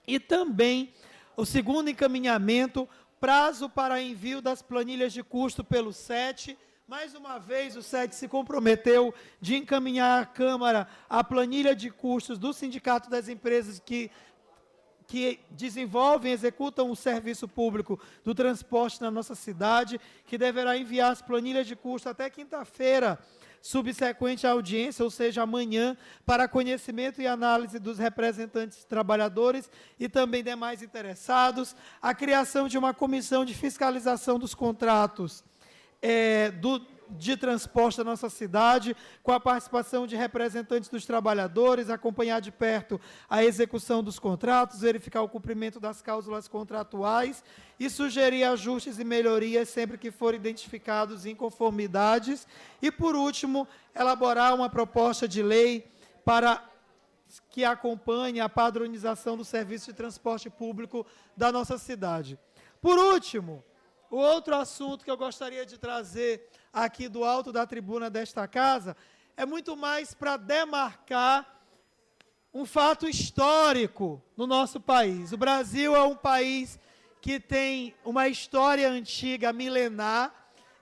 E também, o segundo encaminhamento, prazo para envio das planilhas de custo pelo SET. Mais uma vez, o SET se comprometeu de encaminhar à Câmara a planilha de custos do Sindicato das Empresas que desenvolvem, executam o serviço público do transporte na nossa cidade, que deverá enviar as planilhas de custo até quinta-feira, subsequente à audiência, ou seja, amanhã, para conhecimento e análise dos representantes trabalhadores e também demais interessados. A criação de uma comissão de fiscalização dos contratos de transporte da nossa cidade, com a participação de representantes dos trabalhadores, acompanhar de perto a execução dos contratos, verificar o cumprimento das cláusulas contratuais e sugerir ajustes e melhorias sempre que forem identificados inconformidades. E, por último, elaborar uma proposta de lei para que acompanhe a padronização do serviço de transporte público da nossa cidade. Por último, o outro assunto que eu gostaria de trazer aqui do alto da tribuna desta casa é muito mais para demarcar um fato histórico no nosso país. O Brasil é um país que tem uma história antiga, milenar,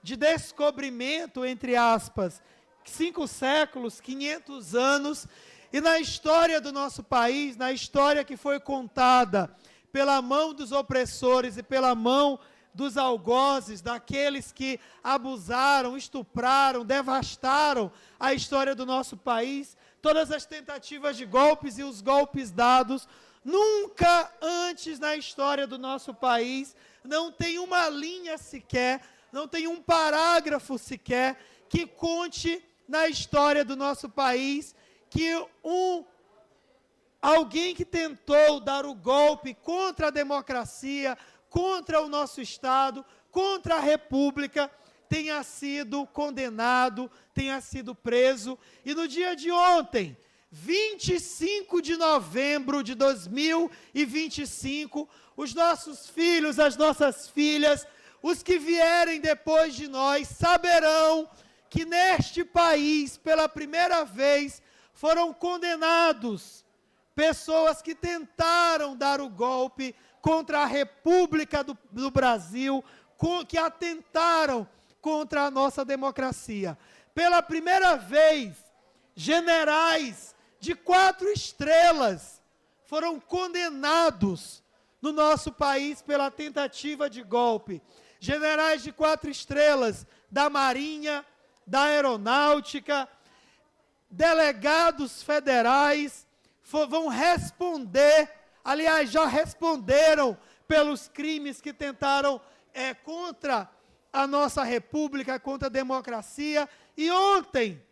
de descobrimento, entre aspas, 5 séculos, 500 anos, e na história do nosso país, na história que foi contada pela mão dos opressores e pela mão dos algozes, daqueles que abusaram, estupraram, devastaram a história do nosso país, todas as tentativas de golpes e os golpes dados, nunca antes na história do nosso país, não tem uma linha sequer, não tem um parágrafo sequer que conte na história do nosso país que alguém que tentou dar o golpe contra a democracia, contra o nosso Estado, contra a República, tenha sido condenado, tenha sido preso. E no dia de ontem, 25 de novembro de 2025, os nossos filhos, as nossas filhas, os que vierem depois de nós, saberão que neste país, pela primeira vez, foram condenados pessoas que tentaram dar o golpe contra a República do Brasil, que atentaram contra a nossa democracia. Pela primeira vez, generais de 4 estrelas foram condenados no nosso país pela tentativa de golpe. Generais de 4 estrelas da Marinha, da Aeronáutica, delegados federais vão responder. Aliás, já responderam pelos crimes que tentaram contra a nossa república, contra a democracia. E ontem,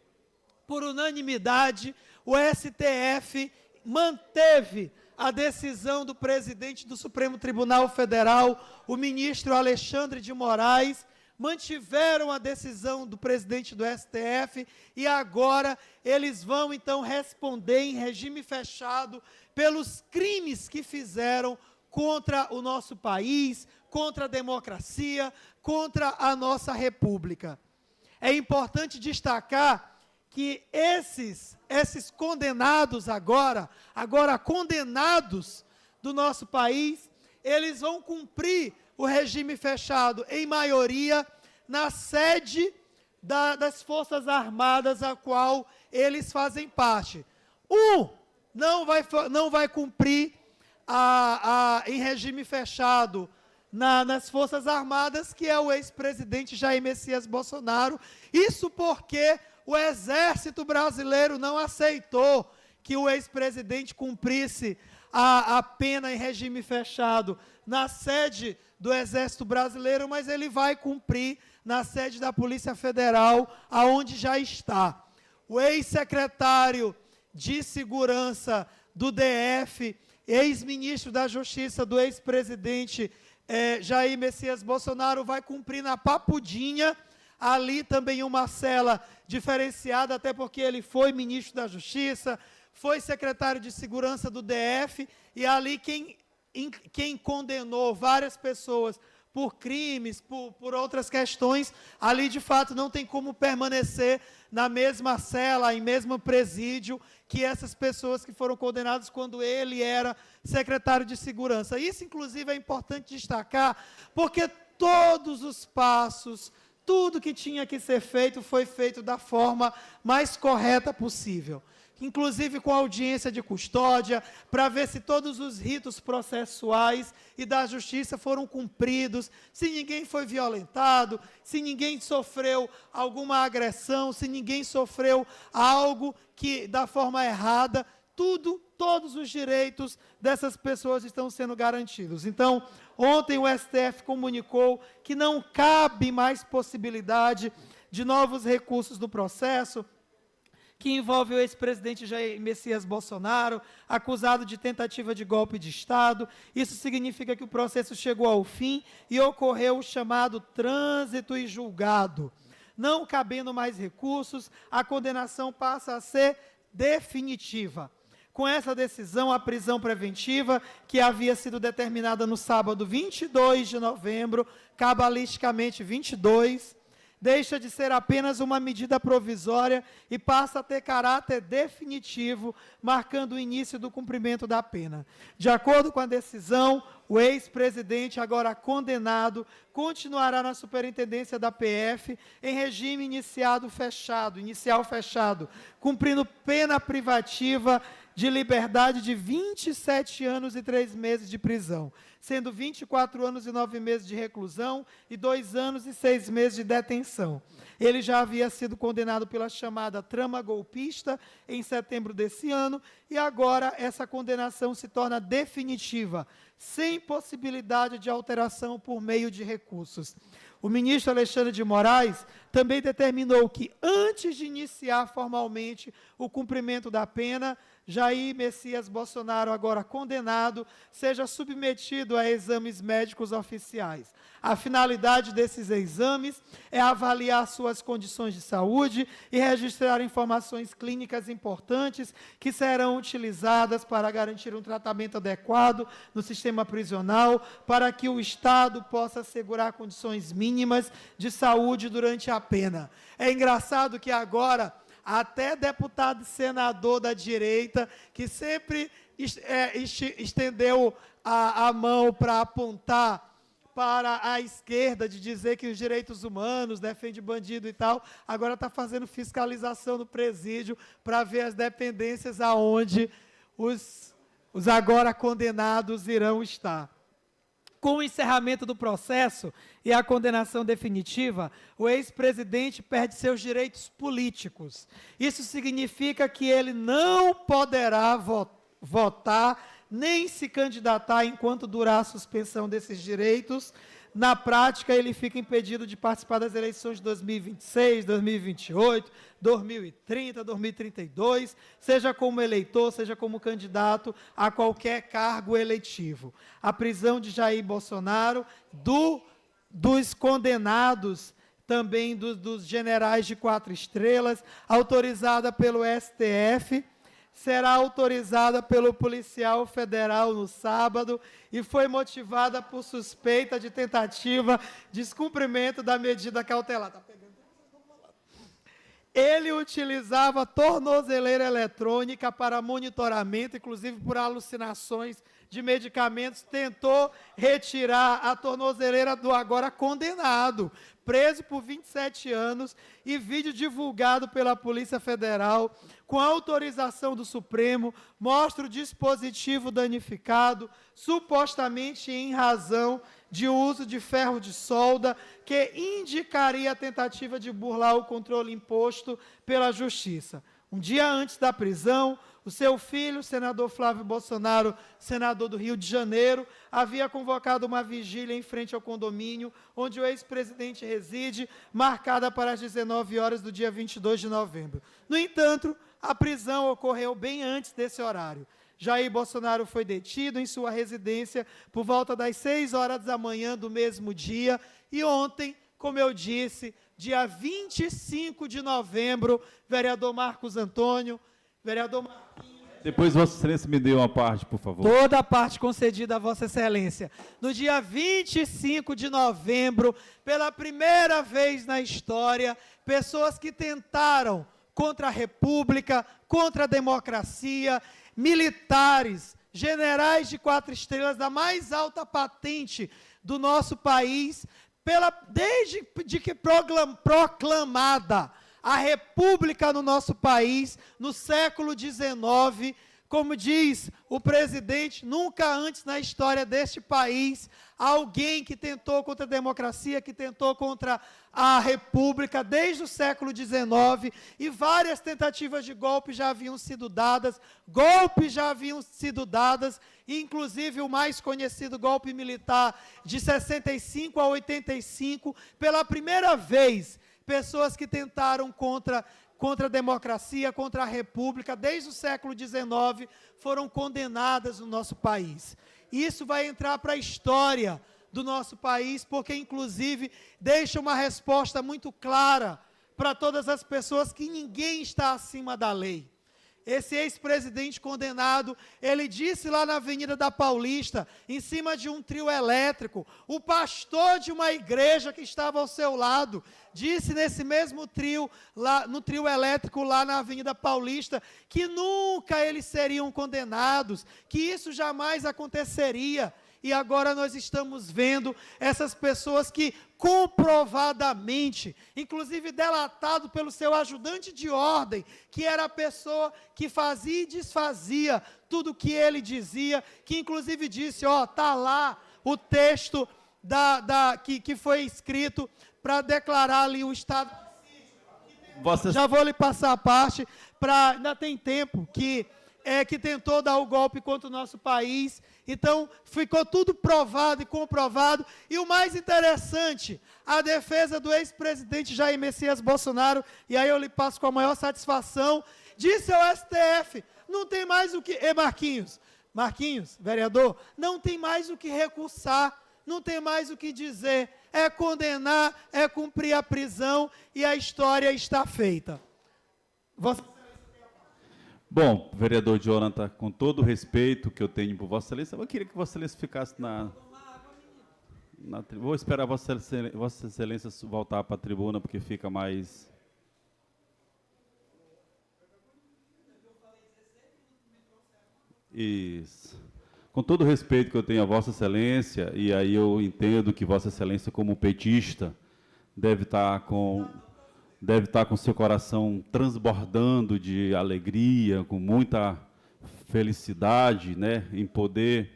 por unanimidade, o STF manteve a decisão do presidente do Supremo Tribunal Federal, o ministro Alexandre de Moraes, mantiveram a decisão do presidente do STF e agora eles vão, então, responder em regime fechado pelos crimes que fizeram contra o nosso país, contra a democracia, contra a nossa república. É importante destacar que esses condenados agora condenados do nosso país, eles vão cumprir o regime fechado, em maioria, na sede das Forças Armadas, a qual eles fazem parte. Não vai cumprir em regime fechado nas Forças Armadas, que é o ex-presidente Jair Messias Bolsonaro. Isso porque o Exército Brasileiro não aceitou que o ex-presidente cumprisse a pena em regime fechado na sede do Exército Brasileiro, mas ele vai cumprir na sede da Polícia Federal, aonde já está. O ex-secretário de Segurança do DF, ex-ministro da Justiça do ex-presidente Jair Messias Bolsonaro, vai cumprir na Papudinha, ali também uma cela diferenciada, até porque ele foi ministro da Justiça, foi secretário de Segurança do DF, e ali quem condenou várias pessoas por crimes, por outras questões, ali de fato não tem como permanecer na mesma cela, em mesmo presídio, que essas pessoas que foram condenadas quando ele era secretário de Segurança. Isso, inclusive, é importante destacar, porque todos os passos, tudo que tinha que ser feito, foi feito da forma mais correta possível. Inclusive com audiência de custódia, para ver se todos os ritos processuais e da justiça foram cumpridos, se ninguém foi violentado, se ninguém sofreu alguma agressão, se ninguém sofreu algo que da forma errada, todos os direitos dessas pessoas estão sendo garantidos. Então, ontem o STF comunicou que não cabe mais possibilidade de novos recursos no processo, que envolve o ex-presidente Jair Messias Bolsonaro, acusado de tentativa de golpe de Estado. Isso significa que o processo chegou ao fim e ocorreu o chamado trânsito e julgado. Não cabendo mais recursos, a condenação passa a ser definitiva. Com essa decisão, a prisão preventiva, que havia sido determinada no sábado 22 de novembro, cabalisticamente 22, deixa de ser apenas uma medida provisória e passa a ter caráter definitivo, marcando o início do cumprimento da pena. De acordo com a decisão, o ex-presidente, agora condenado, continuará na superintendência da PF em regime inicial fechado, cumprindo pena privativa de liberdade de 27 anos e 3 meses de prisão, sendo 24 anos e 9 meses de reclusão e 2 anos e 6 meses de detenção. Ele já havia sido condenado pela chamada trama golpista em setembro desse ano, e agora essa condenação se torna definitiva, sem possibilidade de alteração por meio de recursos. O ministro Alexandre de Moraes também determinou que, antes de iniciar formalmente o cumprimento da pena, Jair Messias Bolsonaro, agora condenado, seja submetido a exames médicos oficiais. A finalidade desses exames é avaliar suas condições de saúde e registrar informações clínicas importantes que serão utilizadas para garantir um tratamento adequado no sistema prisional, para que o Estado possa assegurar condições mínimas de saúde durante a pena. É engraçado que agora até deputado e senador da direita, que sempre estendeu a mão para apontar para a esquerda, de dizer que os direitos humanos defende bandido e tal, agora está fazendo fiscalização no presídio para ver as dependências aonde os agora condenados irão estar. Com o encerramento do processo e a condenação definitiva, o ex-presidente perde seus direitos políticos. Isso significa que ele não poderá votar nem se candidatar enquanto durar a suspensão desses direitos. Na prática, ele fica impedido de participar das eleições de 2026, 2028, 2030, 2032, seja como eleitor, seja como candidato a qualquer cargo eletivo. A prisão de Jair Bolsonaro, dos condenados, também dos generais de 4 estrelas, autorizada pelo STF, será autorizada pelo policial federal no sábado e foi motivada por suspeita de tentativa de descumprimento da medida cautelar. Ele utilizava tornozeleira eletrônica para monitoramento, inclusive por alucinações de medicamentos, tentou retirar a tornozeleira do agora condenado, preso por 27 anos, e vídeo divulgado pela Polícia Federal, com autorização do Supremo, mostra o dispositivo danificado, supostamente em razão de uso de ferro de solda, que indicaria a tentativa de burlar o controle imposto pela Justiça. Um dia antes da prisão, o seu filho, o senador Flávio Bolsonaro, senador do Rio de Janeiro, havia convocado uma vigília em frente ao condomínio onde o ex-presidente reside, marcada para as 19 horas do dia 22 de novembro. No entanto, a prisão ocorreu bem antes desse horário. Jair Bolsonaro foi detido em sua residência por volta das 6 horas da manhã do mesmo dia. E ontem, como eu disse, dia 25 de novembro, vereador Marcos Antônio, vereador Marquinhos... Depois, Vossa Excelência, me dê uma parte, por favor. Toda a parte concedida a Vossa Excelência. No dia 25 de novembro, pela primeira vez na história, pessoas que tentaram contra a República, contra a democracia, militares, generais de 4 estrelas da mais alta patente do nosso país, desde que proclamada a República no nosso país, no século XIX, como diz o presidente, nunca antes na história deste país, alguém que tentou contra a democracia, que tentou contra a República desde o século XIX, e várias tentativas de golpe já haviam sido dadas, inclusive o mais conhecido golpe militar de 65 a 85, pela primeira vez, pessoas que tentaram contra a democracia, contra a República, desde o século XIX, foram condenadas no nosso país. Isso vai entrar para a história do nosso país, porque, inclusive, deixa uma resposta muito clara para todas as pessoas que ninguém está acima da lei. Esse ex-presidente condenado, ele disse lá na Avenida da Paulista, em cima de um trio elétrico, o pastor de uma igreja que estava ao seu lado, disse nesse mesmo trio, no trio elétrico lá na Avenida Paulista, que nunca eles seriam condenados, que isso jamais aconteceria. E agora nós estamos vendo essas pessoas que comprovadamente, inclusive delatado pelo seu ajudante de ordem, que era a pessoa que fazia e desfazia tudo o que ele dizia, que inclusive disse, está lá o texto que foi escrito para declarar ali o estado... Já vou lhe passar a parte, ainda tem tempo, que tentou dar o golpe contra o nosso país. Então, ficou tudo provado e comprovado. E o mais interessante, a defesa do ex-presidente Jair Messias Bolsonaro, e aí eu lhe passo com a maior satisfação, disse ao STF, não tem mais o que... Marquinhos, vereador, não tem mais o que recursar, não tem mais o que dizer, é condenar, é cumprir a prisão, e a história está feita. Bom, vereador Jonathan, com todo o respeito que eu tenho por Vossa Excelência, eu queria que Vossa Excelência ficasse vou esperar Vossa Excelência voltar para a tribuna, porque fica mais... Isso. Com todo o respeito que eu tenho a Vossa Excelência, e aí eu entendo que Vossa Excelência, como petista, deve estar com seu coração transbordando de alegria, com muita felicidade, né, em poder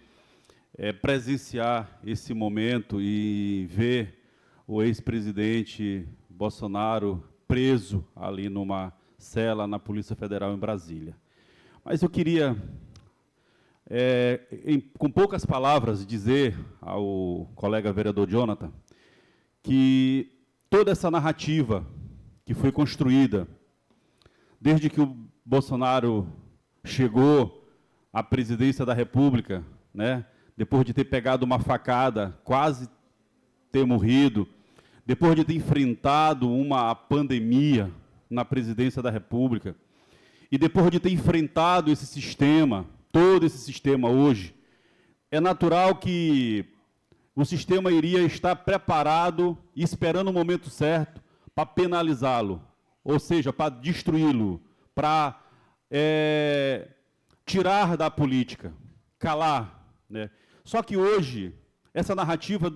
presenciar esse momento e ver o ex-presidente Bolsonaro preso ali numa cela na Polícia Federal em Brasília. Mas eu queria, com poucas palavras, dizer ao colega vereador Jonathan que toda essa narrativa que foi construída desde que o Bolsonaro chegou à presidência da República, né, depois de ter pegado uma facada, quase ter morrido, depois de ter enfrentado uma pandemia na presidência da República, e depois de ter enfrentado esse sistema, todo esse sistema hoje, é natural que o sistema iria estar preparado e esperando o momento certo para penalizá-lo, ou seja, para destruí-lo, para tirar da política, calar, né? Só que hoje, essa narrativa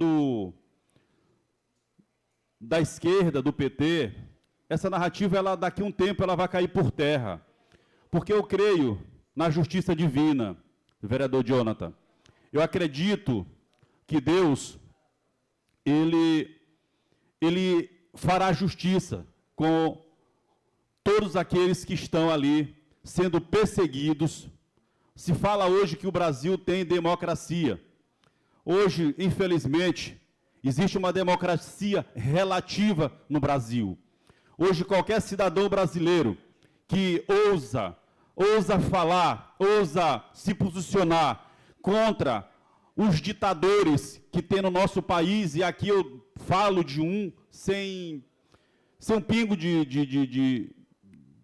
da esquerda, do PT, essa narrativa, daqui a um tempo, ela vai cair por terra, porque eu creio na justiça divina, vereador Jonathan. Eu acredito que Deus, Ele fará justiça com todos aqueles que estão ali sendo perseguidos. Se fala hoje que o Brasil tem democracia. Hoje, infelizmente, existe uma democracia relativa no Brasil. Hoje, qualquer cidadão brasileiro que ousa ousa falar, ousa se posicionar contra os ditadores que tem no nosso país, e aqui eu falo de um sem um pingo de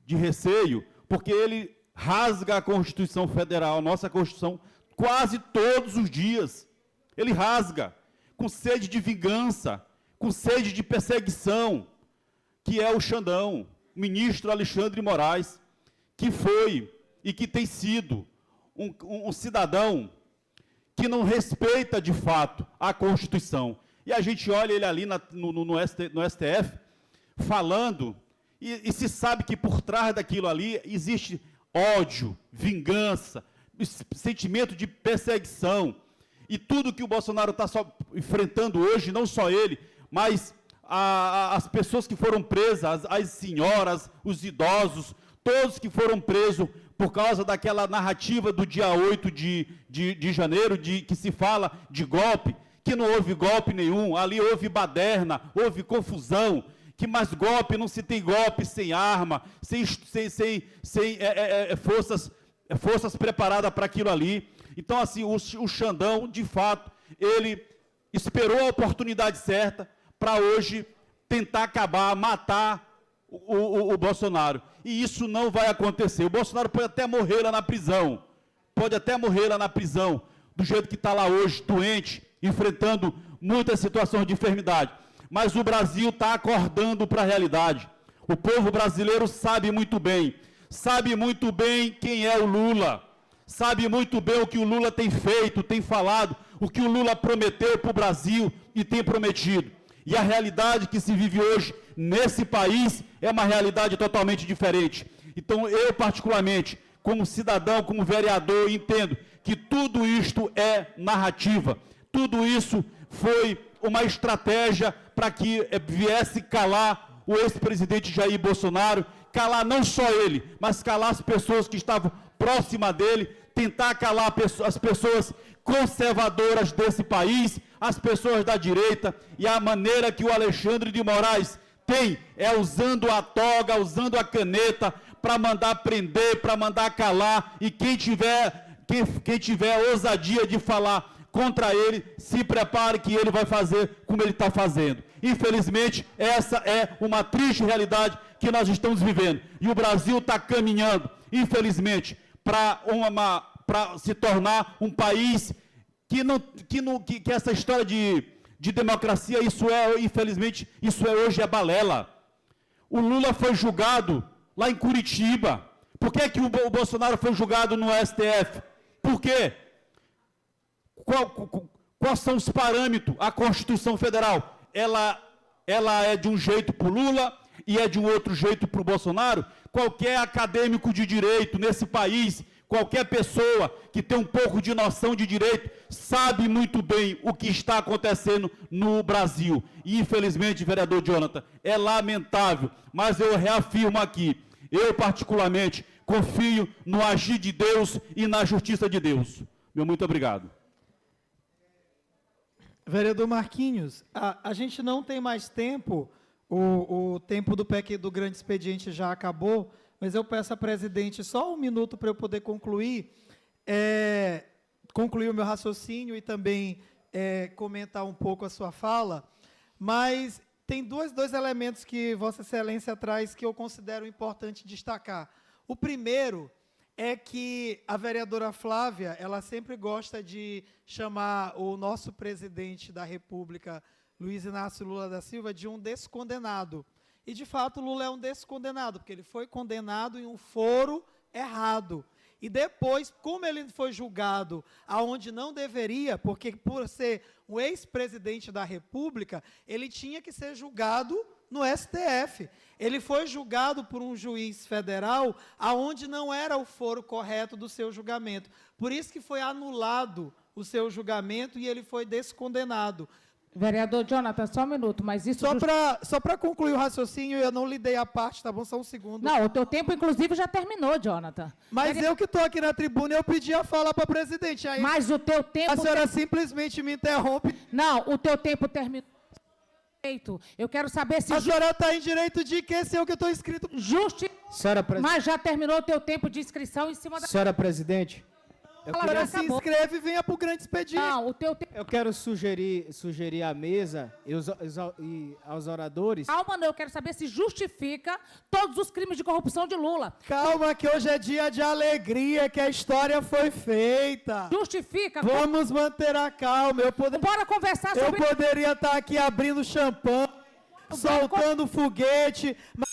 receio, porque ele rasga a Constituição Federal, a nossa Constituição, quase todos os dias. Ele rasga, com sede de vingança, com sede de perseguição, que é o Xandão, o ministro Alexandre de Moraes, que foi e que tem sido um cidadão que não respeita, de fato, a Constituição. E a gente olha ele ali no STF, falando, e se sabe que por trás daquilo ali existe ódio, vingança, sentimento de perseguição. E tudo que o Bolsonaro está enfrentando hoje, não só ele, mas as pessoas que foram presas, as senhoras, os idosos, todos que foram presos por causa daquela narrativa do dia 8 de janeiro, que se fala de golpe, que não houve golpe nenhum, ali houve baderna, houve confusão, que mais golpe, não se tem golpe sem arma, sem forças preparadas para aquilo ali. Então, assim, o Xandão, de fato, ele esperou a oportunidade certa para hoje tentar acabar, matar o Bolsonaro. E isso não vai acontecer. O Bolsonaro pode até morrer lá na prisão, do jeito que está lá hoje, doente, enfrentando muitas situações de enfermidade. Mas o Brasil está acordando para a realidade. O povo brasileiro sabe muito bem quem é o Lula, sabe muito bem o que o Lula tem feito, tem falado, o que o Lula prometeu para o Brasil e tem prometido. E a realidade que se vive hoje nesse país é uma realidade totalmente diferente. Então, eu particularmente, como cidadão, como vereador, entendo que tudo isto é narrativa. Tudo isso foi uma estratégia para que viesse calar o ex-presidente Jair Bolsonaro, calar não só ele, mas calar as pessoas que estavam próximas dele, tentar calar as pessoas conservadoras desse país, as pessoas da direita, e a maneira que o Alexandre de Moraes tem é usando a toga, usando a caneta para mandar prender, para mandar calar, e quem tiver ousadia de falar contra ele, se prepare que ele vai fazer como ele está fazendo. Infelizmente, essa é uma triste realidade que nós estamos vivendo. E o Brasil está caminhando, infelizmente, para se tornar um país que essa história de democracia, infelizmente, hoje é balela. O Lula foi julgado lá em Curitiba. Por que o Bolsonaro foi julgado no STF? Por quê? Quais são os parâmetros? A Constituição Federal, ela é de um jeito para o Lula e é de um outro jeito para o Bolsonaro? Qualquer acadêmico de direito nesse país, qualquer pessoa que tem um pouco de noção de direito, sabe muito bem o que está acontecendo no Brasil. E, infelizmente, vereador Jonathan, é lamentável, mas eu reafirmo aqui, eu particularmente confio no agir de Deus e na justiça de Deus. Meu muito obrigado. Vereador Marquinhos, a gente não tem mais tempo, o tempo do PEC do grande expediente já acabou, mas eu peço à presidente só um minuto para eu poder concluir o meu raciocínio e também comentar um pouco a sua fala, mas tem dois elementos que Vossa Excelência traz que eu considero importante destacar. O primeiro é que a vereadora Flávia, ela sempre gosta de chamar o nosso presidente da República, Luiz Inácio Lula da Silva, de um descondenado. E, de fato, Lula é um descondenado, porque ele foi condenado em um foro errado. E depois, como ele foi julgado aonde não deveria, porque por ser um ex-presidente da República, ele tinha que ser julgado no STF. Ele foi julgado por um juiz federal aonde não era o foro correto do seu julgamento. Por isso que foi anulado o seu julgamento e ele foi descondenado. Vereador Jonathan, só um minuto, mas isso... Só para concluir o raciocínio, eu não lhe dei a parte, tá bom? Só um segundo. Não, o teu tempo, inclusive, já terminou, Jonathan. Mas eu que estou aqui na tribuna, eu pedi a fala para a presidente. Aí mas o teu tempo... A senhora simplesmente me interrompe. Não, o teu tempo terminou. Eu quero saber se... A senhora está em direito de quê? Se é o que eu estou inscrito. Mas já terminou o teu tempo de inscrição em cima da... Senhora presidente, Agora se inscreve e venha para o grande expediente. Não, o teu tempo... eu quero sugerir à mesa e aos oradores... Calma, não, eu quero saber se justifica todos os crimes de corrupção de Lula. Calma, que hoje é dia de alegria, que a história foi feita. Justifica. Vamos manter a calma. Bora conversar sobre... Eu poderia estar aqui abrindo champanhe, soltando foguete, mas...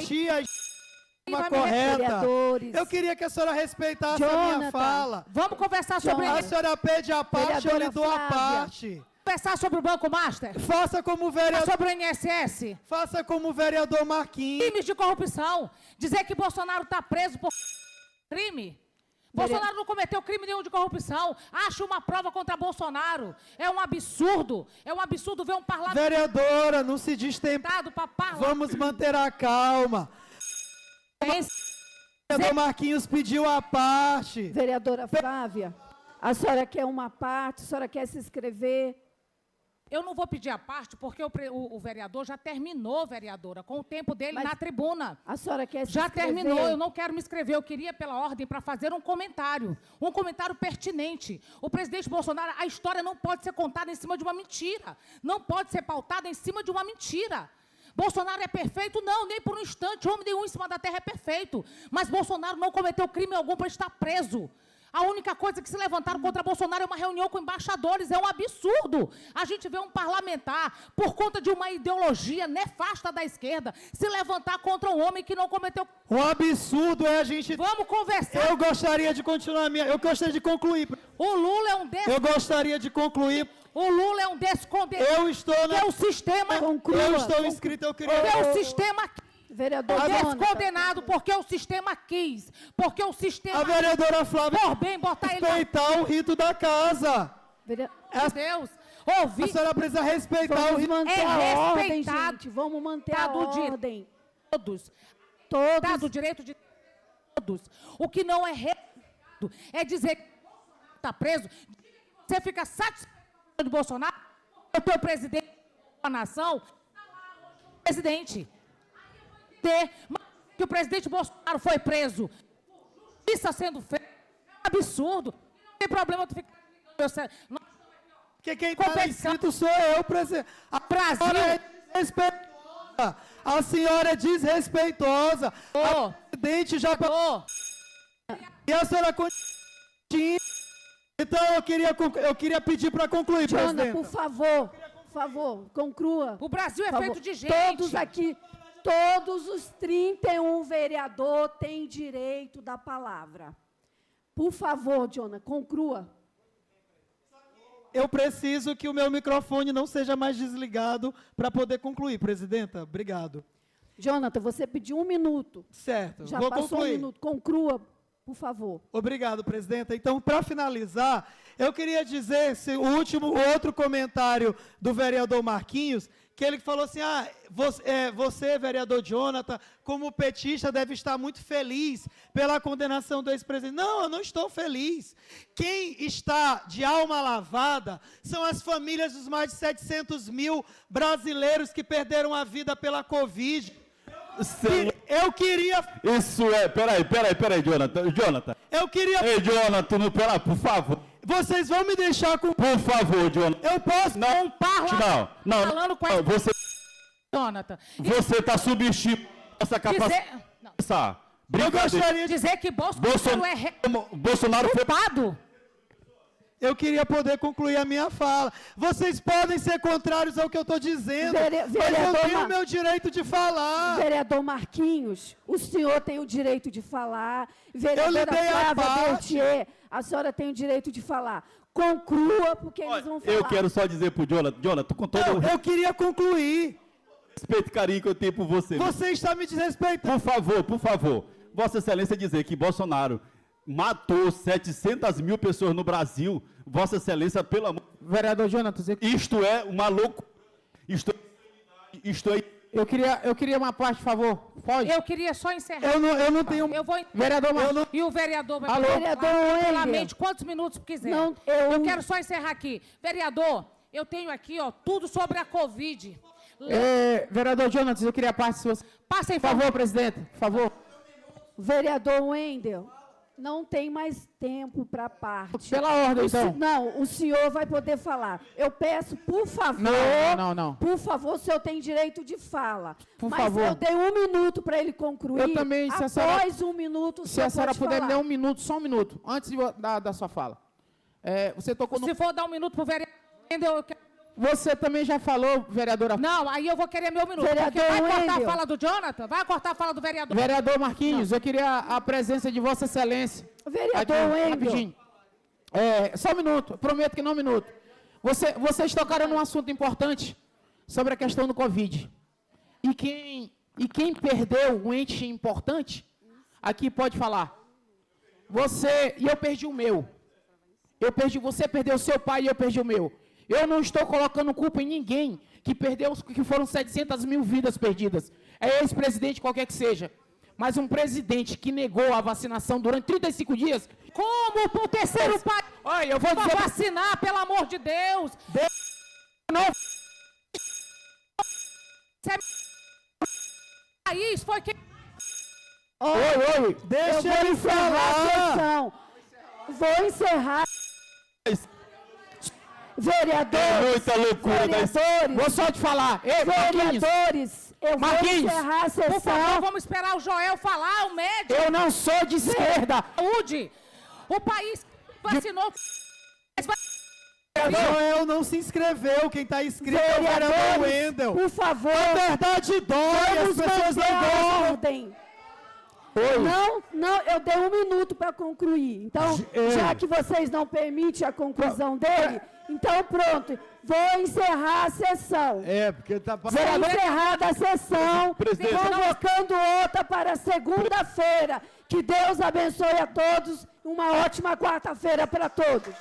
Tia... correta. Eu queria que a senhora respeitasse a minha fala. Vamos conversar sobre A senhora pede a parte, eu lhe dou a parte. Conversar sobre o Banco Master? Faça como o vereador... Sobre o INSS? Faça como o vereador Marquinhos. Crimes de corrupção. Dizer que Bolsonaro está preso por crime. Bolsonaro não cometeu crime nenhum de corrupção. Acha uma prova contra Bolsonaro. É um absurdo. É um absurdo ver um parlamento... Vereadora, não se destempe. Vamos manter a calma. O vereador Marquinhos pediu a parte. Vereadora Flávia, a senhora quer uma parte, a senhora quer se inscrever? Eu não vou pedir a parte, porque o vereador já terminou, vereadora, com o tempo dele na tribuna. A senhora quer se já inscrever? terminou, eu não quero me inscrever. Eu queria, pela ordem, para fazer um comentário pertinente. O presidente Bolsonaro, a história não pode ser contada em cima de uma mentira. Não pode ser pautada em cima de uma mentira. Bolsonaro é perfeito? Não, nem por um instante. Homem nenhum em cima da terra é perfeito. Mas Bolsonaro não cometeu crime algum para estar preso. A única coisa que se levantaram contra Bolsonaro é uma reunião com embaixadores. É um absurdo. A gente vê um parlamentar, por conta de uma ideologia nefasta da esquerda, se levantar contra um homem que não cometeu... O absurdo é a gente... Vamos conversar. Eu gostaria de continuar Eu gostaria de concluir. O Lula é um desses... Eu gostaria de concluir. O Lula é um descondenado. Eu estou na... o sistema... Eu estou inscrito, eu queria... o sistema... Vereador descondenado porque o sistema quis. Porque o sistema... A vereadora Flávia... Por bem, botar ele... Respeitar o rito da casa. Meu Deus. Ouvir... A senhora precisa respeitar o rito. Manter a ordem, gente. Vamos manter a ordem. Todos. Do direito de todos. O que não é respeitado é dizer que está preso. Você fica satisfeito de Bolsonaro? O teu presidente da nação? Presidente. Que o presidente Bolsonaro foi preso. Isso sendo feito. Absurdo. Não tem problema tu ficar... Porque quem está inscrito sou eu, presidente. A senhora é desrespeitosa. A presidente já... E a senhora... Então eu queria pedir para concluir, presidente. Por favor, conclua. O Brasil é feito de gente. Todos aqui... Todos os 31 vereadores têm direito da palavra. Por favor, Jonathan, conclua. Eu preciso que o meu microfone não seja mais desligado para poder concluir, presidenta. Obrigado. Jonathan, você pediu 1 minuto. Certo, já vou passou concluir. 1 minuto. Conclua, por favor. Obrigado, presidenta. Então, para finalizar, eu queria dizer o outro comentário do vereador Marquinhos, que ele falou assim, você, vereador Jonathan, como petista, deve estar muito feliz pela condenação do ex-presidente. Não, eu não estou feliz. Quem está de alma lavada são as famílias dos mais de 700 mil brasileiros que perderam a vida pela Covid. Eu queria... Isso é... Peraí, Jonathan. Eu queria... Ei, Jonathan, por favor. Vocês vão me deixar com... Por favor, Jonathan. Eu posso... Não, falando com a... Você... Jonathan. Você está subestimando essa capacidade... Eu gostaria de dizer que Bolsonaro é... Bolsonaro foi... culpado. Eu queria poder concluir a minha fala. Vocês podem ser contrários ao que eu estou dizendo, mas eu tenho o meu direito de falar. Vereador Marquinhos, o senhor tem o direito de falar. Vereadora Flávia Bertier, a senhora tem o direito de falar. Conclua, porque eles vão falar. Eu quero só dizer para o Jonathan, com todo o eu queria concluir. Respeito e carinho que eu tenho por você. Você está me desrespeitando. Por favor. Vossa Excelência dizer que Bolsonaro matou 700 mil pessoas no Brasil, Vossa Excelência, pelo amor... Vereador Jonathan... Isto é uma loucura. Isto é... Eu queria uma parte, por favor. Pode? Eu queria só encerrar. Eu não tenho... Eu vou... Vereador... E o vereador... Alô? Vereador Wender. Quantos minutos quiser. Não, eu quero só encerrar aqui. Vereador, eu tenho aqui, ó, tudo sobre a Covid. Vereador Jonas, eu queria participar. Passa em Por favor, presidente, por favor. Vereador Wendel, não tem mais tempo para parte. Pela ordem, então. Não, o senhor vai poder falar. Eu peço, por favor. Não. Por favor, o senhor tem direito de fala. Por mas favor. eu dei 1 minuto para ele concluir. Eu também, se a senhora, após 1 minuto, o se a senhora pode puder falar. me dar 1 minuto, só 1 minuto, antes da sua fala. Você tocou no... Se for dar 1 minuto para o vereador, eu quero... Você também já falou, vereadora... Não, aí eu vou querer meu minuto. Vereador Porque vai cortar Wendel. a fala do Jonathan? Vai cortar a fala do vereador? Vereador Marquinhos, eu queria a presença de Vossa Excelência. Vereador Aqui, Wendel. rapidinho. Só 1 minuto, eu prometo que não 1 minuto. Vocês tocaram num assunto importante sobre a questão do Covid. E quem perdeu um ente importante, aqui pode falar. E eu perdi o meu. Você perdeu o seu pai e eu perdi o meu. Eu não estou colocando culpa em ninguém que foram 700 mil vidas perdidas. É ex-presidente, qualquer que seja. Mas um presidente que negou a vacinação durante 35 dias... Como o terceiro pai... Olha, eu vou dizer... Para vacinar, pelo amor de Deus! Isso foi que... Oi. Deixa ele falar. Vou encerrar. Vereadores, muita loucura. vereadores, Vou só te falar. vereadores, eu vou Marquinhos, encerrar a Por favor, sessão. vamos esperar o Joel falar, o médico. Eu não sou de esquerda. Saúde. O país vacinou... Joel não se inscreveu. Quem está inscrito é o vereador Vereadores, Wendel. por favor, A verdade dói, as vamos pessoas manter não a gostam. ordem. Não, eu dei 1 minuto para concluir. Então, já que vocês não permitem a conclusão dele, então pronto, vou encerrar a sessão. Porque tá... Vou encerrada a sessão, convocando outra para segunda-feira. Que Deus abençoe a todos. Uma ótima quarta-feira para todos.